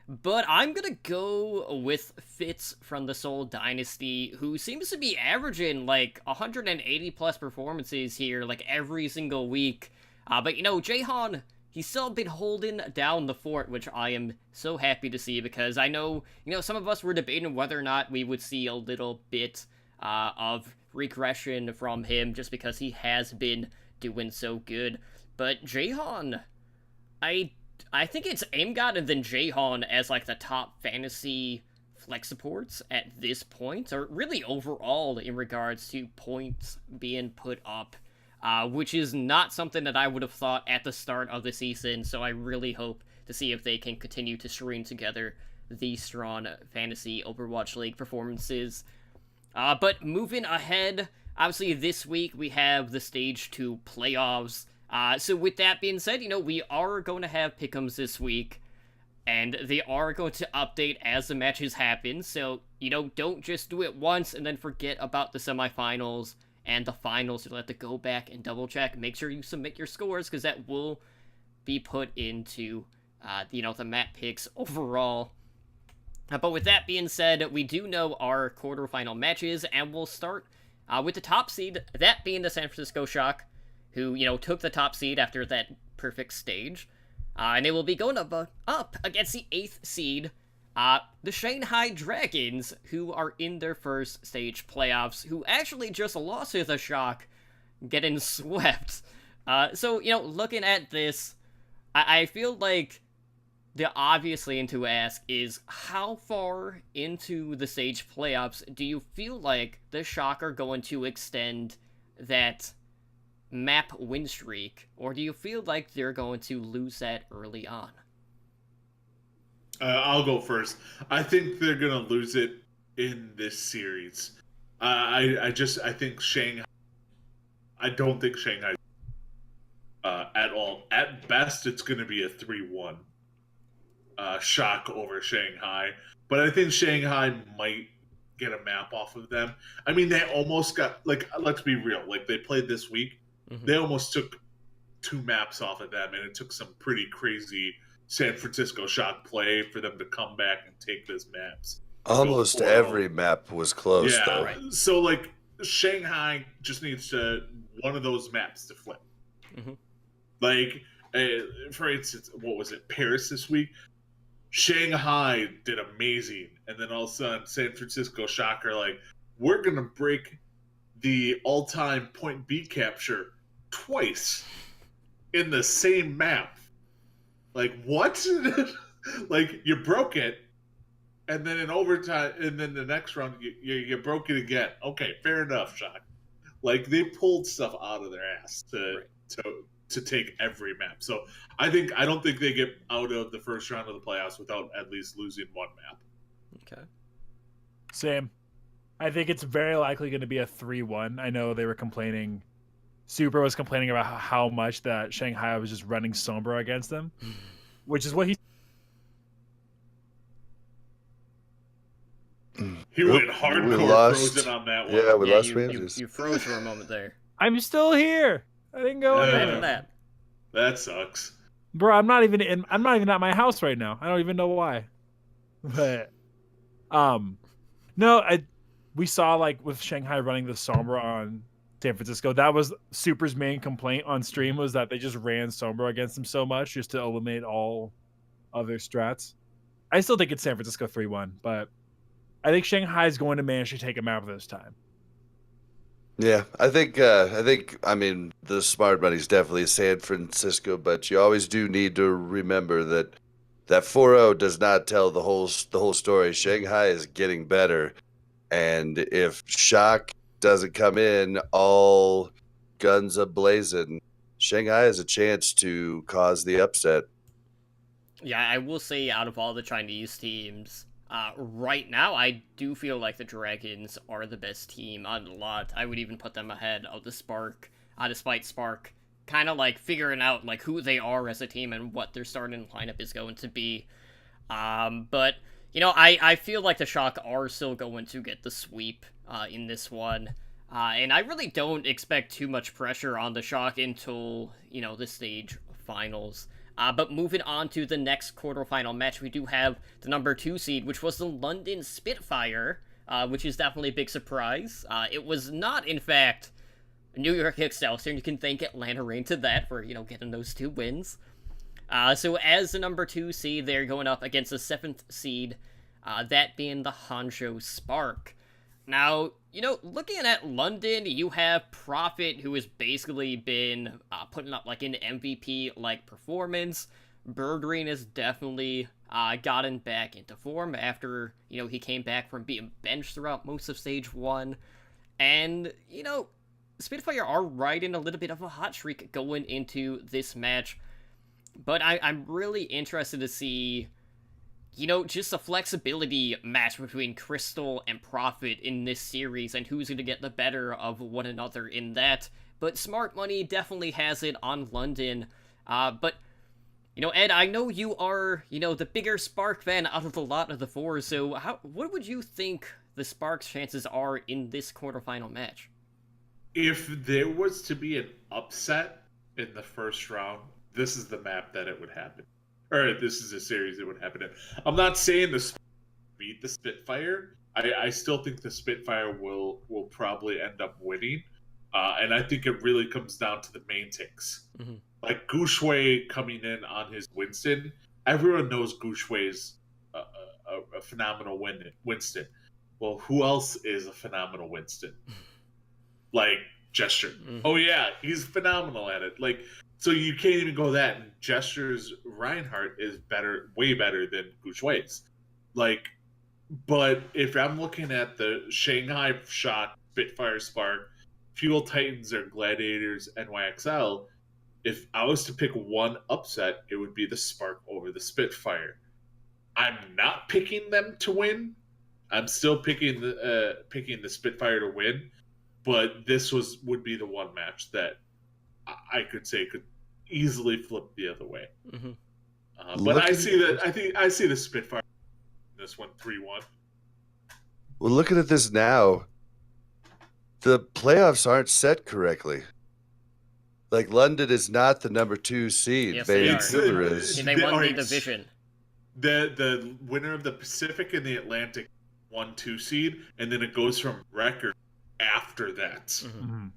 But I'm gonna go with Fitz from the Seoul Dynasty, who seems to be averaging, 180 plus performances here, every single week. But, Jaehan, he's still been holding down the fort, which I am so happy to see, because I know, some of us were debating whether or not we would see a little bit of regression from him, just because he has been doing so good. But Jaehan, I think it's Aim God and then Jaehan as, the top fantasy flex supports at this point, or really overall in regards to points being put up. Which is not something that I would have thought at the start of the season, so I really hope to see if they can continue to string together these strong fantasy Overwatch League performances. But moving ahead, obviously this week we have the Stage 2 playoffs. So with that being said, we are going to have pick'ems this week, and they are going to update as the matches happen. So, don't just do it once and then forget about the semifinals and the finals. You'll have to go back and double check. Make sure you submit your scores, because that will be put into, the map picks overall. But with that being said, we do know our quarterfinal matches, and we'll start with the top seed, that being the San Francisco Shock, who, took the top seed after that perfect stage. And they will be going up against the 8th seed, the Shanghai Dragons, who are in their first stage playoffs, who actually just lost to the Shock, getting swept. So, looking at this, I feel like the obvious thing to ask is, how far into the stage playoffs do you feel like the Shock are going to extend that map win streak, or do you feel like they're going to lose that early on? I'll go first. I think they're gonna lose it in this series. I think Shanghai. I don't think Shanghai at all. At best, it's gonna be a 3-1 Shock over Shanghai. But I think Shanghai might get a map off of them. I mean, they almost got, let's be real. They played this week. Mm-hmm. They almost took 2 maps off of them, and it took some pretty crazy San Francisco Shock play for them to come back and take those maps. Almost every map was close, yeah, though. Right. So, Shanghai just needs one of those maps to flip. Mm-hmm. For instance, what was it, Paris this week? Shanghai did amazing, and then all of a sudden, San Francisco Shock are like, we're going to break the all-time point B capture twice in the same map. What? You broke it, and then in overtime, and then the next round, you broke it again. Okay, fair enough, Shock. They pulled stuff out of their ass to take every map. So I don't think they get out of the first round of the playoffs without at least losing one map. Okay. Same. I think it's very likely going to be a 3-1. I know they were complaining. Super was complaining about how much that Shanghai was just running Sombra against them, which is what he went hardcore lost. frozen on that one. Yeah, we lost you Ramses. froze for a moment there. I'm still here. I didn't go Yeah. anywhere. Imagine that. That sucks. Bro, I'm not even at my house right now. I don't even know why. But no, we saw with Shanghai running the Sombra on San Francisco. That was Super's main complaint on stream, was that they just ran Sombra against them so much just to eliminate all other strats. I still think it's San Francisco 3-1, but I think Shanghai is going to manage to take a map this time. Yeah, I think the smart money's definitely San Francisco, but you always do need to remember that 4-0 does not tell the whole story. Shanghai is getting better, and if Shock doesn't come in all guns a-blazing, Shanghai has a chance to cause the upset. Yeah, I will say, out of all the Chinese teams, right now, I do feel like the Dragons are the best team on a lot. I would even put them ahead of the Spark, despite Spark kind of figuring out who they are as a team and what their starting lineup is going to be. But I feel like the Shock are still going to get the sweep in this one. And I really don't expect too much pressure on the Shock until, the stage finals. But moving on to the next quarterfinal match, we do have the number 2 seed, which was the London Spitfire, which is definitely a big surprise. It was not, in fact, New York Excelsior, and you can thank Atlanta Reign to that for, getting those 2 wins. So as the number 2 seed, they're going up against the 7th seed, that being the Hangzhou Spark. Now, looking at London, you have Prophet, who has basically been putting up an MVP-like performance. Birdring has definitely gotten back into form after, he came back from being benched throughout most of Stage 1. And, Spitfire are riding a little bit of a hot streak going into this match. But I'm really interested to see, just a flexibility match between Crystal and Prophet in this series, and who's going to get the better of one another in that. but smart money definitely has it on London. But Ed, I know you are, the bigger Spark fan out of the lot of the four, so what would you think the Sparks' chances are in this quarterfinal match? If there was to be an upset in the first round, this is the map that it would happen. Or this is a series it would happen in. I'm not saying the Sparks beat the Spitfire. I still think the Spitfire will probably end up winning. And I think it really comes down to the main ticks. Mm-hmm. Like Gouchway coming in on his Winston. Everyone knows Gouchway's a phenomenal Winston. Well, who else is a phenomenal Winston? Like Gesture. Mm-hmm. Oh yeah, he's phenomenal at it. Like, so you can't even go that. And Gesture's Reinhardt is way better than Gouchway's. Like, but if I'm looking at the Shanghai Shot, Spitfire Spark, Fuel Titans or Gladiators NYXL, if I was to pick one upset, it would be the Spark over the Spitfire. I'm not picking them to win. I'm still picking the Spitfire to win, but this would be the one match that I could say could easily flip the other way. Mm-hmm. But I see the Spitfire in this one 3-1. Well, looking at this now, the playoffs aren't set correctly. Like, London is not the number 2 seed. Yes, they are. Vancouver is. And they won the division. The winner of the Pacific and the Atlantic 1-2 seed, and then it goes from record after that. Mm-hmm.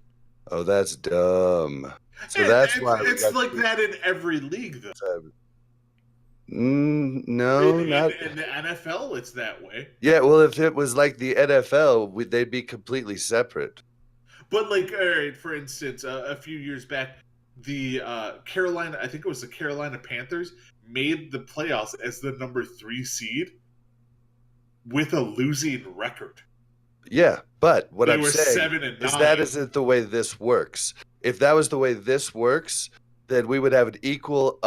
Oh, that's dumb. So that's why it's like that in every league, though. No, not in the NFL. It's that way. Yeah, well, if it was like the NFL, they'd be completely separate. But like, all right, for instance, a few years back, the Carolina, I think it was the Carolina Panthers, made the playoffs as the number 3 seed with a losing record. Yeah, but what I'm saying 7-9. is that isn't the way this works. If that was the way this works, then we would have an equal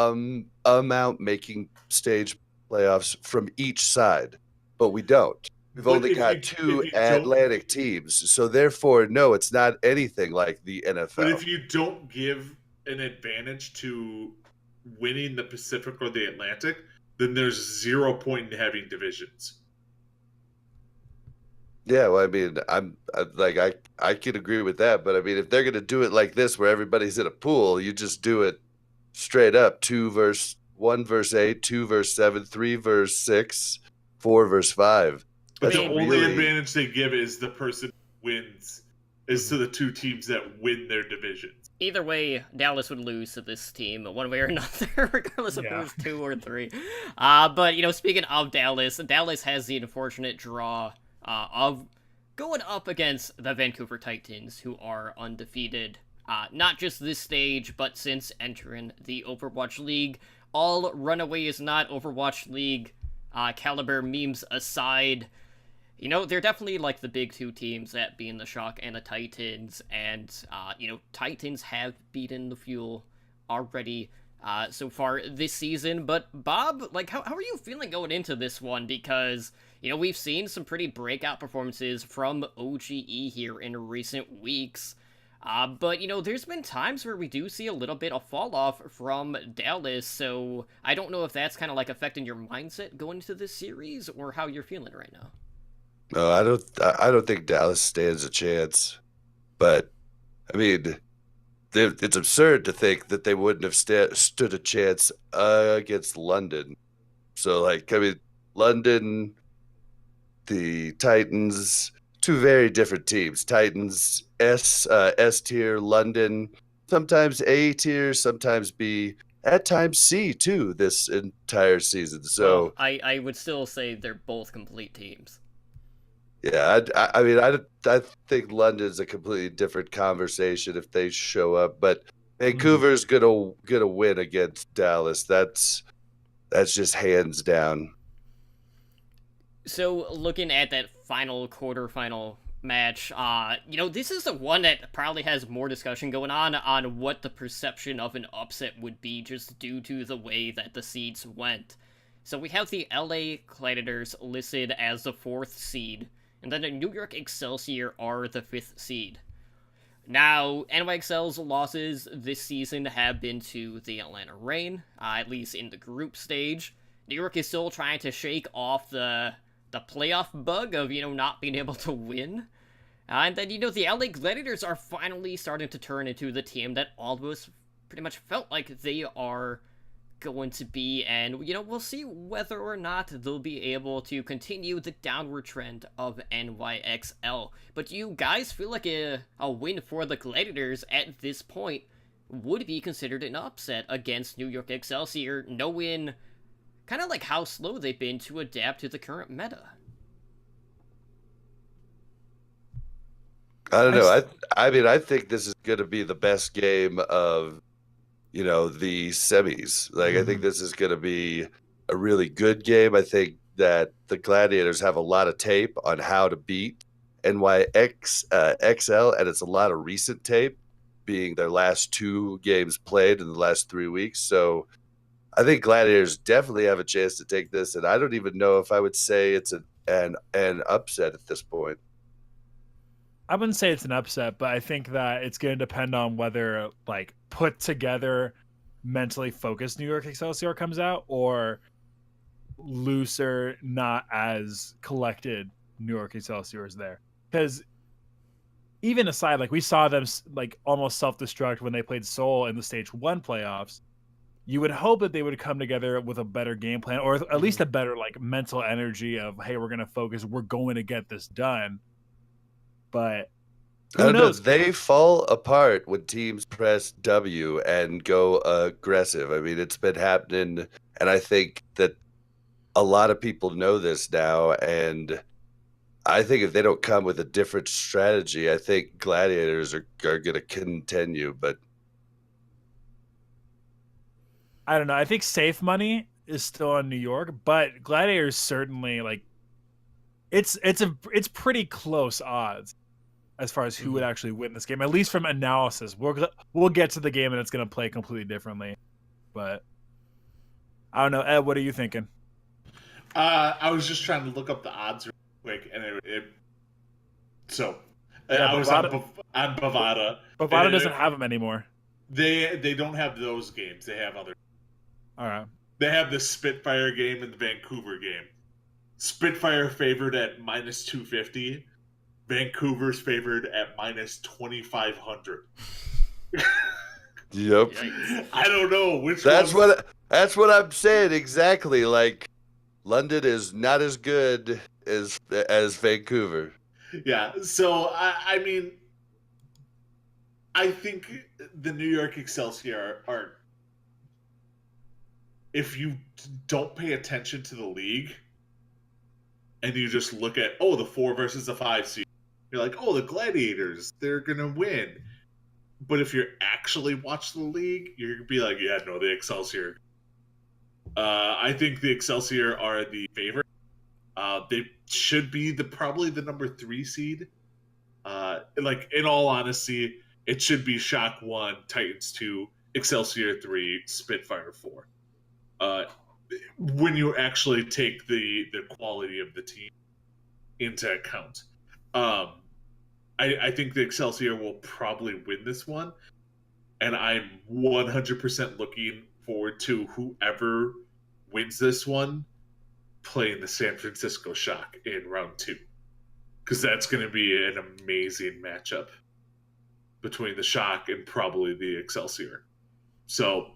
amount making stage playoffs from each side. But we don't. We've only got 2 Atlantic teams. So therefore, no, it's not anything like the NFL. But if you don't give an advantage to winning the Pacific or the Atlantic, then there's 0 point in having divisions. Yeah, well, I mean, I could agree with that, but I mean, if they're gonna do it like this, where everybody's in a pool, you just do it straight up: 1 verse 8, 2 verse 7, 3 verse 6, 4 verse 5. But the only advantage they give is the person who wins is to the 2 teams that win their divisions. Either way, Dallas would lose to this team one way or another, regardless if it was 2 or 3. But speaking of Dallas has the unfortunate draw of going up against the Vancouver Titans, who are undefeated, not just this stage, but since entering the Overwatch League. All Runaway is not Overwatch League caliber memes aside, they're definitely like the big 2 teams, that being the Shock and the Titans, and, Titans have beaten the Fuel already so far this season. But Bob, like, how are you feeling going into this one? Because we've seen some pretty breakout performances from OGE here in recent weeks. But, there's been times where we do see a little bit of fall off from Dallas, so I don't know if that's kind of like affecting your mindset going into this series, or how you're feeling right now. No, I don't think Dallas stands a chance. But, I mean, it's absurd to think that they wouldn't have stood a chance against London. So, like, I mean, London, the Titans, 2 very different teams. Titans S tier, London sometimes A tier, sometimes B, at times C too this entire season. So I would still say they're both complete teams. Yeah, I mean, I think London's a completely different conversation if they show up, but Vancouver's gonna win against Dallas. That's just hands down. So looking at that final quarterfinal match, this is the one that probably has more discussion going on what the perception of an upset would be, just due to the way that the seeds went. So we have the LA Gladiators listed as the 4th seed, and then the New York Excelsior are the 5th seed. Now, NYXL's losses this season have been to the Atlanta Reign, at least in the group stage. New York is still trying to shake off the playoff bug of, not being able to win. And then, the LA Gladiators are finally starting to turn into the team that all of us pretty much felt like they are going to be, and we'll see whether or not they'll be able to continue the downward trend of NYXL. But do you guys feel like a win for the Gladiators at this point would be considered an upset against New York Excelsior, knowing kind of like how slow they've been to adapt to the current meta? I don't know. I mean, I think this is going to be the best game of the semis. Like, I think this is going to be a really good game. I think that the Gladiators have a lot of tape on how to beat NYXL, and it's a lot of recent tape, being their last 2 games played in the last 3 weeks. So I think Gladiators definitely have a chance to take this, and I don't even know if I would say it's an upset at this point. I wouldn't say it's an upset, but I think that it's going to depend on whether put together, mentally focused New York Excelsior comes out, or looser, not as collected New York Excelsior is there. Because even aside, we saw them almost self-destruct when they played Seoul in the Stage 1 playoffs. You would hope that they would come together with a better game plan, or at least a better mental energy of, hey, we're going to focus, we're going to get this done. But who knows? They fall apart when teams press W and go aggressive. I mean, it's been happening, and I think that a lot of people know this now. And I think if they don't come with a different strategy, I think Gladiators are going to continue. But I don't know. I think safe money is still on New York, but Gladiators certainly it's pretty close odds as far as who would actually win this game, at least from analysis. We'll get to the game and it's going to play completely differently. But I don't know. Ed, what are you thinking? I was just trying to look up the odds real quick, and I was on Bovada. Bovada doesn't have them anymore. They don't have those games. They have other. All right. They have the Spitfire game and the Vancouver game. Spitfire favored at -250. Vancouver's favored at -2,500. Yep. I don't know which. That's what I'm saying exactly. London is not as good as Vancouver. Yeah. So I mean, I think the New York Excelsior are. If you don't pay attention to the league, and you just look at the 4 versus the 5 seed, you're like, the Gladiators, they're gonna win. But if you actually watch the league, you're gonna be like, yeah, no, the Excelsior. I think the Excelsior are the favorite. They should be probably the number 3 seed. In all honesty, it should be Shock 1, Titans 2, Excelsior 3, Spitfire 4. When you actually take the quality of the team into account. I think the Excelsior will probably win this one, and I'm 100% looking forward to whoever wins this one playing the San Francisco Shock in round 2, because that's going to be an amazing matchup between the Shock and probably the Excelsior. So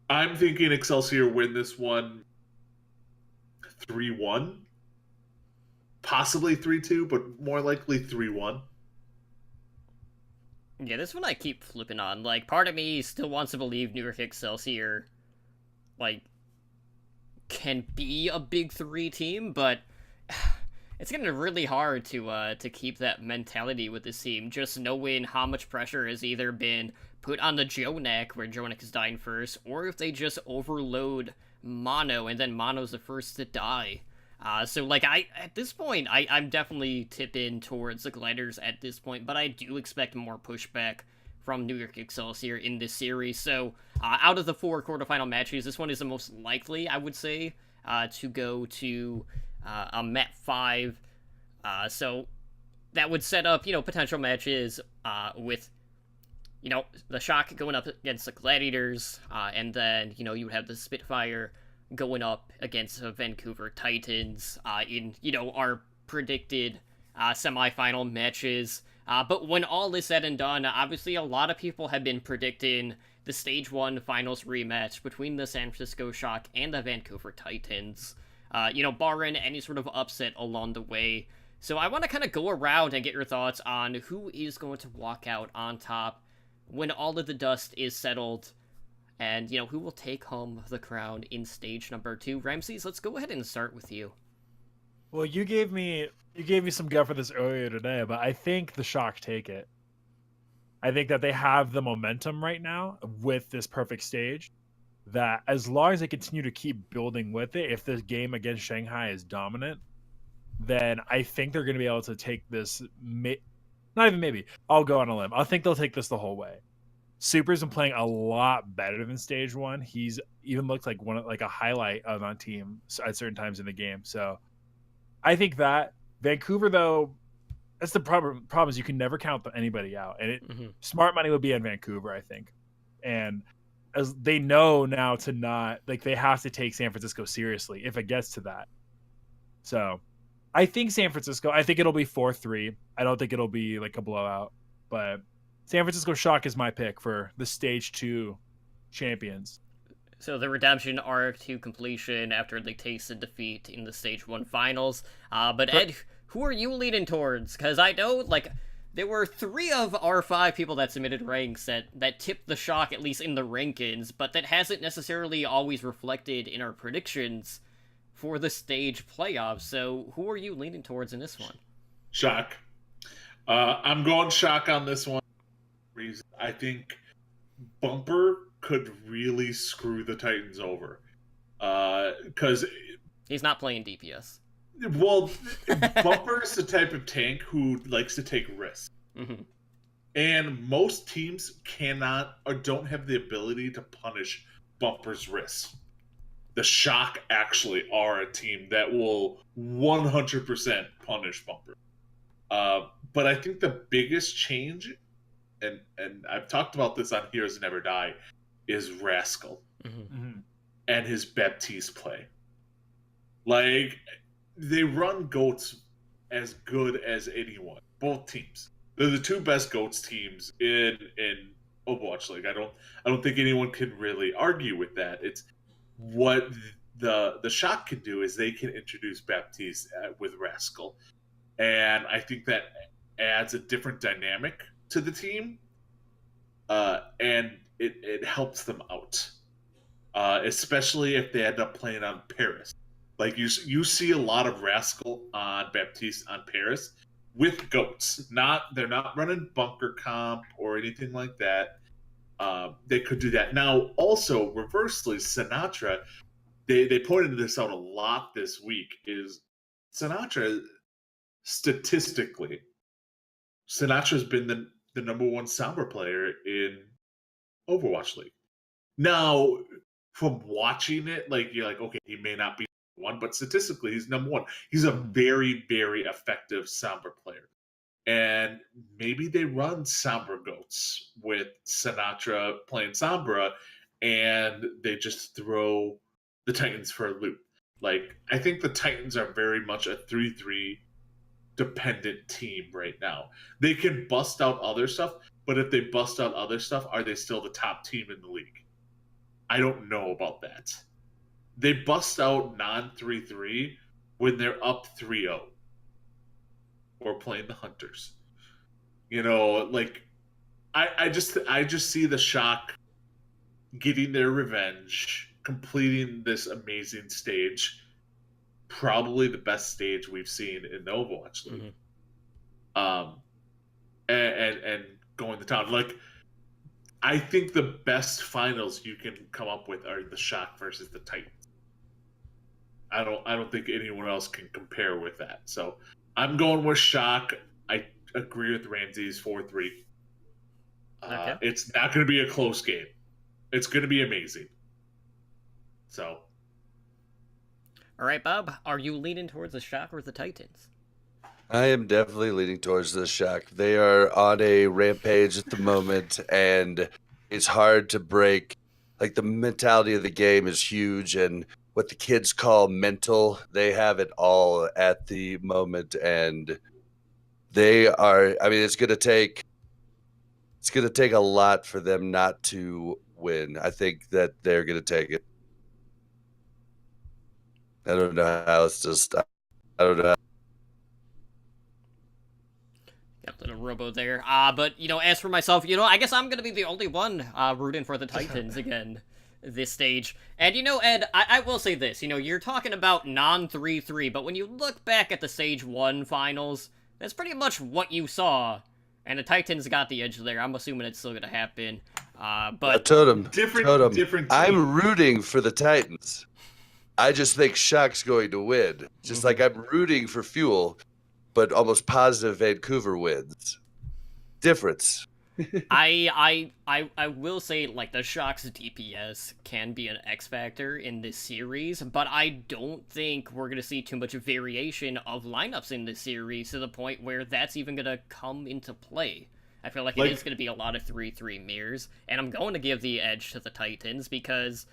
I'm thinking Excelsior win this one 3-1. Possibly 3-2, but more likely 3-1. Yeah, this one I keep flipping on. Part of me still wants to believe New York Excelsior, can be a big 3 team, but it's getting really hard to keep that mentality with this team, just knowing how much pressure has either been put on the Jonak, where Jonak is dying first, or if they just overload Mono, and then Mono's the first to die. So at this point, I'm definitely tipping towards the Gliders at this point, but I do expect more pushback from New York Excelsior in this series. So out of the 4 quarterfinal matches, this one is the most likely, I would say, to go to a Met 5. So that would set up, potential matches with the Shock going up against the Gladiators, and then you have the Spitfire going up against the Vancouver Titans in our predicted semifinal matches. But when all is said and done, obviously a lot of people have been predicting the Stage 1 finals rematch between the San Francisco Shock and the Vancouver Titans, barring any sort of upset along the way. So I want to kind of go around and get your thoughts on who is going to walk out on top when all of the dust is settled, and who will take home the crown in stage number 2. Ramses, let's go ahead and start with you. Well, you gave me some guff for this earlier today, but I think the Shock take it. I think that they have the momentum right now with this perfect stage, that as long as they continue to keep building with it, if this game against Shanghai is dominant, then I think they're going to be able to take this. Not even maybe. I'll go on a limb. I think they'll take this the whole way. Super's been playing a lot better than stage 1. He's even looked like a highlight of on team at certain times in the game. So I think that Vancouver, though, that's the problem is you can never count anybody out. And smart money would be on Vancouver, I think. And as they know now to not, they have to take San Francisco seriously if it gets to that. So I think San Francisco, I think it'll be 4-3. I don't think it'll be like a blowout, but San Francisco Shock is my pick for the stage 2 champions. So the redemption arc to completion after they tasted defeat in the stage 1 finals. But Ed, who are you leaning towards? Because I know, there were 3 of our 5 people that submitted ranks that tipped the Shock, at least in the rankings, but that hasn't necessarily always reflected in our predictions for the stage playoffs. So who are you leaning towards in this one? Shock. I'm going Shock on this one. I think Bumper could really screw the Titans over. Because he's not playing DPS. Well, Bumper is the type of tank who likes to take risks. Mm-hmm. And most teams cannot or don't have the ability to punish Bumper's risks. The Shock actually are a team that will 100% punish Bumper. But I think the biggest change, and I've talked about this on Heroes Never Die, is Rascal and his Baptiste play. They run goats as good as anyone. Both teams. They're the 2 best goats teams in Overwatch League. I don't think anyone can really argue with that. It's what the Shock can do is they can introduce Baptiste with Rascal, and I think that adds a different dynamic to the team, and it helps them out, especially if they end up playing on Paris. You see a lot of Rascal on Baptiste on Paris with goats. They're not running bunker comp or anything like that. They could do that. Now, also, reversely, Sinatra, they pointed this out a lot this week, is Sinatra, statistically, Sinatra's been the number 1 Sombra player in Overwatch League. Now, from watching it, you're like, okay, he may not be one, but statistically, he's number 1. He's a very, very effective Sombra player. And maybe they run Sombra goats with Sinatra playing Sombra, and they just throw the Titans for a loop. I think the Titans are very much a 3-3 dependent team right now. They can bust out other stuff, but if they bust out other stuff, are they still the top team in the league? I don't know about that. They bust out non-3-3 when they're up 3-0 or playing the Hunters. I just see the Shock getting their revenge, completing this amazing stage, probably the best stage we've seen in the Overwatch League. And going to town. I think the best finals you can come up with are the Shock versus the Titans. I don't think anyone else can compare with that. So I'm going with Shock. I agree with Ramses 4-3. Okay. It's not going to be a close game. It's going to be amazing. So. All right, Bob. Are you leaning towards the Shock or the Titans? I am definitely leaning towards the Shock. They are on a rampage at the moment, and it's hard to break. Like, the mentality of the game is huge, and what the kids call mental, they have it all at the moment, and they are. I mean, it's gonna take a lot for them not to win. I think that they're gonna take it. I don't know how else to stop. I don't know. Got a little robo there. But, as for myself, I guess I'm going to be the only one rooting for the Titans again this stage. And, Ed, I will say this. You're talking about non-3-3, but when you look back at the Stage 1 finals, that's pretty much what you saw. And the Titans got the edge there. I'm assuming it's still going to happen. But Totem. Different. I'm rooting for the Titans. I just think Shock's going to win. Just like I'm rooting for Fuel, but almost positive Vancouver wins. Difference. I will say, like, the Shock's DPS can be an X factor in this series, but I don't think we're going to see too much variation of lineups in this series to the point where that's even going to come into play. I feel like it is going to be a lot of 3-3 mirrors, and I'm going to give the edge to the Titans because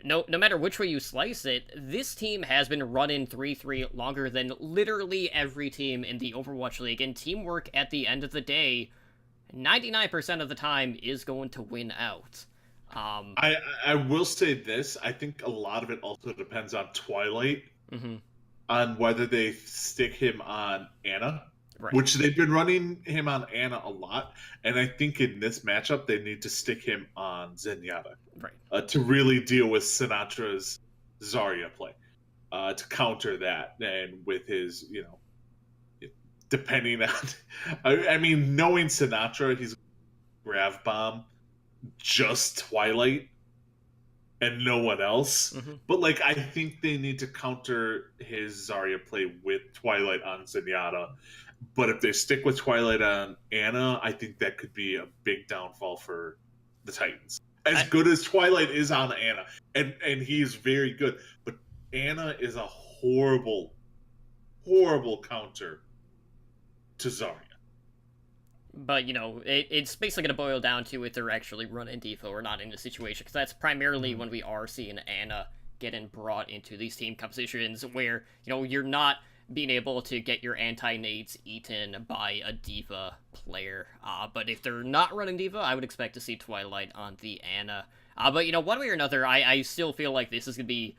no matter which way you slice it, this team has been running 3-3 longer than literally every team in the Overwatch League, and teamwork at the end of the day, 99% of the time, is going to win out. I will say this. I think a lot of it also depends on Twilight, on whether they stick him on Ana. Right. Which they've been running him on Ana a lot, and I think in this matchup they need to stick him on Zenyatta, right, to really deal with Sinatra's Zarya play, to counter that, and with his, depending on, I mean, knowing Sinatra, he's grav bomb just Twilight and no one else. But I think they need to counter his Zarya play with Twilight on Zenyatta. But if they stick with Twilight on Ana, I think that could be a big downfall for the Titans. As good as Twilight is on Ana, and he's very good, but Ana is a horrible, horrible counter to Zarya. But, it's basically going to boil down to if they're actually running defo or not in the situation, because that's primarily when we are seeing Ana getting brought into these team compositions where, you're not being able to get your anti-nades eaten by a D.Va player. But if they're not running D.Va, I would expect to see Twilight on the Ana. But, one way or another, I still feel like this is going to be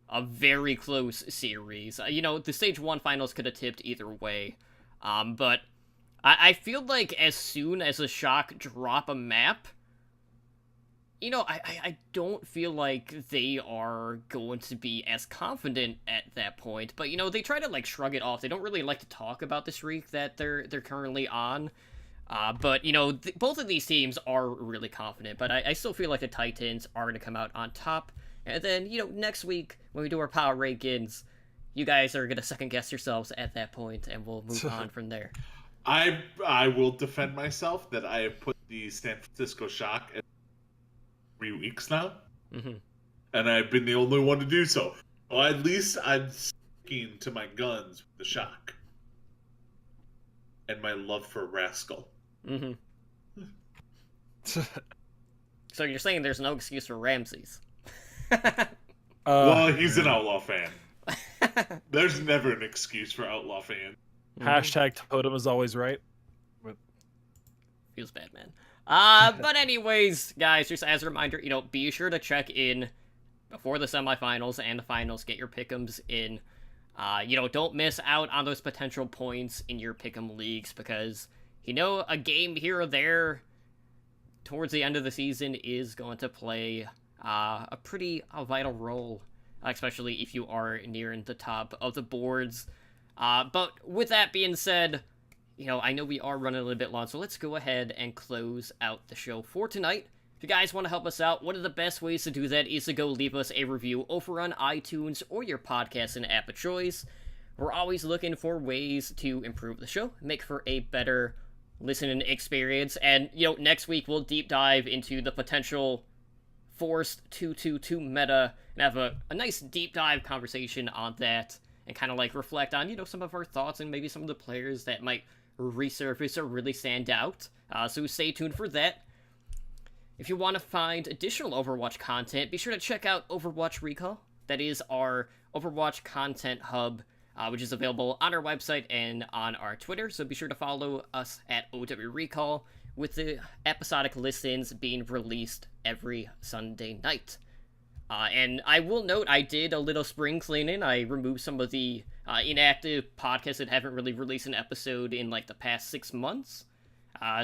a very close series. The Stage 1 finals could have tipped either way. But I feel like as soon as the Shock drop a map, I don't feel like they are going to be as confident at that point. But, they try to, shrug it off. They don't really like to talk about the streak that they're currently on. But, both of these teams are really confident. But I still feel like the Titans are going to come out on top. And then, next week, when we do our power rankings, you guys are going to second-guess yourselves at that point, and we'll move on from there. I will defend myself that I have put the San Francisco Shock at 3 weeks now, and I've been the only one to do so. Well, at least I'm sticking to my guns with the Shock and my love for Rascal. So you're saying there's no excuse for Ramses? Well, he's an Outlaw fan. There's never an excuse for Outlaw fans. Hashtag Totem is always right. Feels bad, man. But anyways, guys, just as a reminder, be sure to check in before the semifinals and the finals. Get your pick'ems in. Don't miss out on those potential points in your pick'em leagues because, a game here or there towards the end of the season is going to play a pretty vital role, especially if you are nearing the top of the boards. But with that being said, I know we are running a little bit long, so let's go ahead and close out the show for tonight. If you guys want to help us out, one of the best ways to do that is to go leave us a review over on iTunes or your podcasting app of choice. We're always looking for ways to improve the show, make for a better listening experience, and, next week we'll deep dive into the potential forced 2-2-2 meta and have a nice deep dive conversation on that. and kind of like reflect on, some of our thoughts and maybe some of the players that might resurface or really stand out. So stay tuned for that. If you want to find additional Overwatch content, be sure to check out Overwatch Recall. That is our Overwatch content hub, which is available on our website and on our Twitter. So be sure to follow us at OW Recall, with the episodic listens being released every Sunday night. And I will note, I did a little spring cleaning. I removed some of the inactive podcasts that haven't really released an episode in like the past 6 months.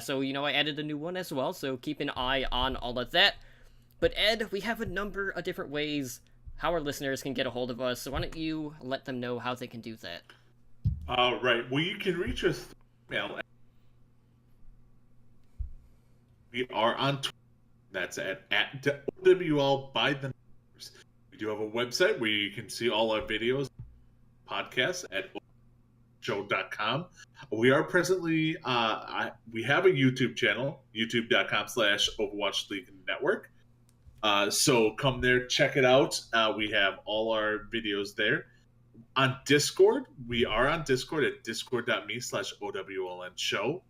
So, I added a new one as well, so keep an eye on all of that. But Ed, we have a number of different ways how our listeners can get a hold of us, so why don't you let them know how they can do that? Right. Well, you can reach us through email. We are on Twitter. That's at OWL by the numbers. We do have a website where you can see all our videos, podcasts at show.com. We are presently, we have a YouTube channel, youtube.com/Overwatch League Network. So come there, check it out. We have all our videos there. On Discord, we are on Discord at discord.me/OWLN show.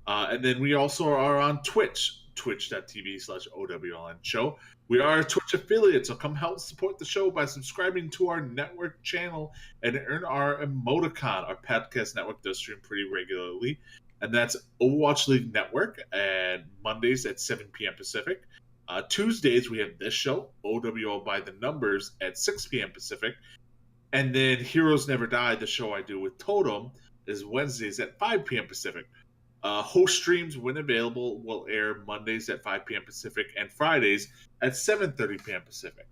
And then we also are on Twitch, twitch.tv/OWLN show. We are a Twitch affiliate, so come help support the show by subscribing to our network channel and earn our emoticon. Our podcast network does stream pretty regularly, and that's Overwatch League Network, and Mondays at 7 p.m. Pacific. Tuesdays, we have this show, OWL by the Numbers, at 6 p.m. Pacific. And then Heroes Never Die, the show I do with Totem, is Wednesdays at 5 p.m. Pacific. Host streams, when available, will air Mondays at 5 p.m. Pacific and Fridays at 7:30 p.m. Pacific.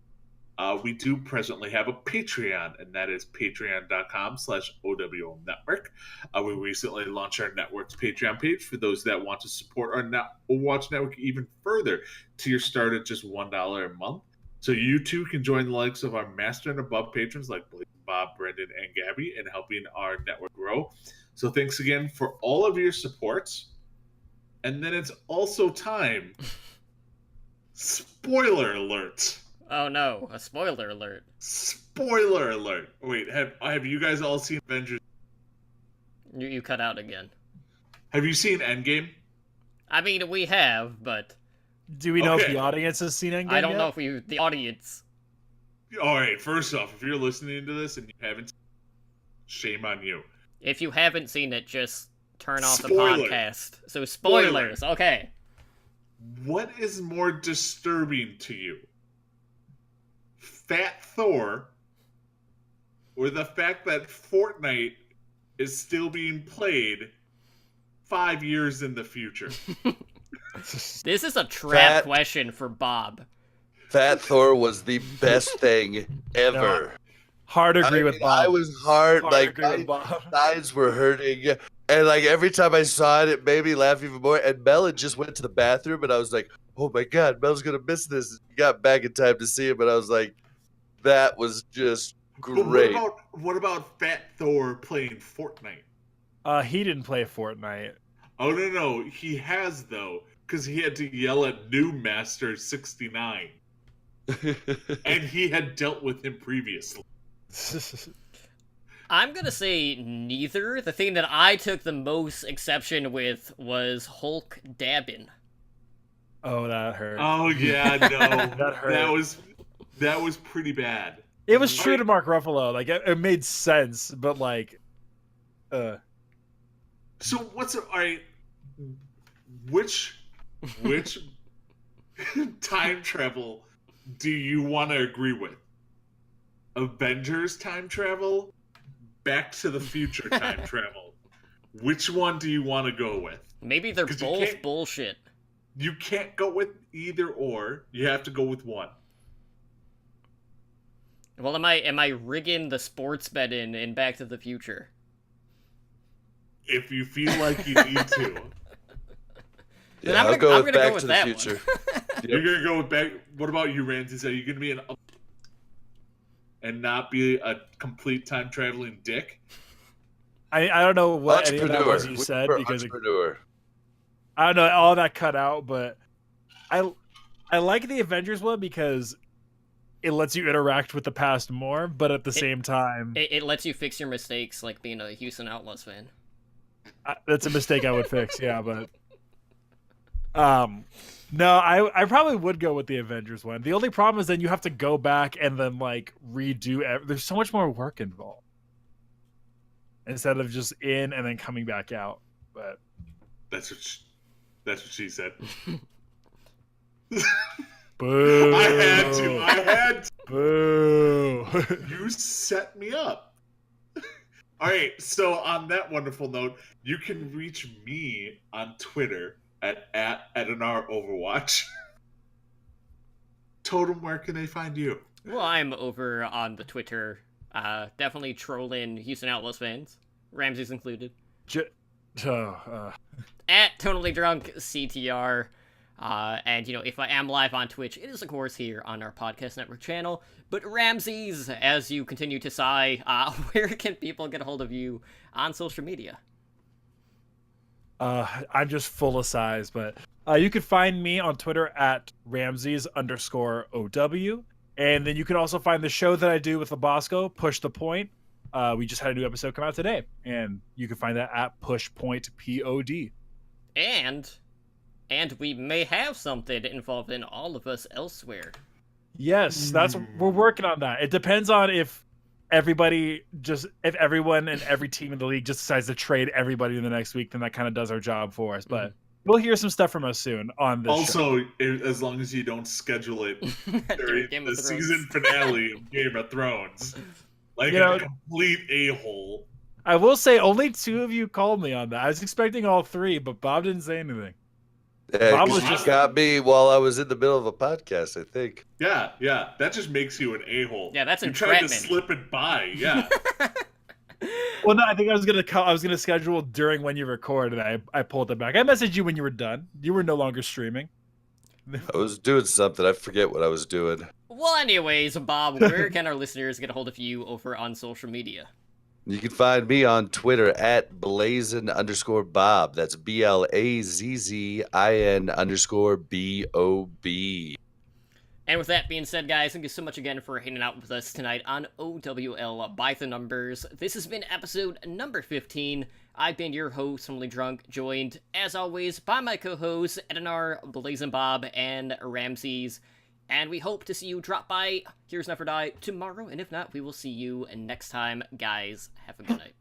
We do presently have a Patreon, and that is patreon.com/OWL Network. We recently launched our network's Patreon page for those that want to support our Overwatch Network even further. Tiers start at just $1 a month. So you too can join the likes of our master and above patrons like Blake, Bob, Brendan, and Gabby in helping our network grow. So thanks again for all of your support. And then it's also time. Spoiler alert. Oh no, a spoiler alert. Spoiler alert. Wait, have you guys all seen Avengers? You cut out again. Have you seen Endgame? I mean, we have, but... Do we know if Okay. the audience has seen Endgame I don't yet? know if the audience... All right, first off, if you're listening to this and you haven't, shame on you. If you haven't seen it, just turn off Spoiler. the podcast. So spoilers, okay. What is more disturbing to you? Fat Thor or the fact that Fortnite is still being played 5 years in the future? This is a trap Fat- question for Bob. Fat Thor was the best thing ever. Hard agree with Bob. I was hard, Hard like agree my with Bob. thighs were hurting, and like every time I saw it, it made me laugh even more. And Mel had just went to the bathroom, and I was like, "Oh my god, Mel's gonna miss this." He got back in time to see it, but I was like, "That was just But great." what about Fat Thor playing Fortnite? He didn't play Fortnite. Oh no, he has though, because he had to yell at New Master 69, and he had dealt with him previously. I'm gonna say neither. The thing that I took the most exception with was Hulk dabbing. Oh, that hurt. Oh yeah, no, That hurt. that was pretty bad. It was true to Mark Ruffalo. Like it made sense, but like, So what's all right? Which time travel do you want to agree with? Avengers time travel, Back to the Future time travel. Which one do you want to go with? Maybe they're 'Cause you both can't- bullshit. You can't go with either or. You have to go with one. Well, am I rigging the sports bet in Back to the Future? If you feel like you need to. Then Yeah, I'm I'll gonna- go I'm with gonna go Back with to the that one. Future. You're gonna go with Back. What about you, Ramsey? Are you gonna be and not be a complete time traveling dick? I don't know what any of that was you Entrepreneur. said We're because entrepreneur. I don't know, all that cut out, but I like the Avengers one because it lets you interact with the past more, but at the same time, it lets you fix your mistakes, like being a Houston Outlaws fan. That's a mistake I would fix. Yeah, but no, I probably would go with the Avengers one. The only problem is then you have to go back and then like redo. There's so much more work involved instead of just in and then coming back out. But That's what she said. boo! I had to. Boo! You set me up. All right. So on that wonderful note, you can reach me on Twitter at Edinar Overwatch. Totem, where can they find you? Well, I'm over on the Twitter, definitely trolling Houston Outlaws fans, Ramsey's included. At Totally Drunk CTR. And, if I am live on Twitch, it is, of course, here on our podcast network channel. But Ramses, as you continue to sigh, where can people get a hold of you on social media? I'm just full of size, but you can find me on Twitter at Ramses_OW. And then you can also find the show that I do with Labosco, Push the Point. We just had a new episode come out today, and you can find that at PushPointPod. And we may have something involving all of us elsewhere. Yes, we're working on that. It depends on if everyone and every team in the league just decides to trade everybody in the next week, then that kind of does our job for us. But we'll hear some stuff from us soon on this. Also, as long as you don't schedule it during the season finale of Game of Thrones, like a complete a-hole. I will say only 2 of you called me on that. I was expecting all 3, but Bob didn't say anything. Bob was just got me while I was in the middle of a podcast, I think. Yeah, that just makes you an a-hole. Yeah, that's entrapment. You tried to slip it by, yeah. Well, no, I think I was gonna schedule during when you record, and I pulled it back. I messaged you when you were done. You were no longer streaming. I was doing something. I forget what I was doing. Well, anyways, Bob, where can our listeners get a hold of you over on social media? You can find me on Twitter at Blazin_Bob. That's BLAZZIN_BOB. And with that being said, guys, thank you so much again for hanging out with us tonight on OWL by the Numbers. This has been episode number 15. I've been your host, Totally Drunk, joined, as always, by my co-hosts, Edinar, Blazin' Bob, and Ramses. And we hope to see you drop by Here's Never Die tomorrow. And if not, we will see you next time. Guys, have a good night.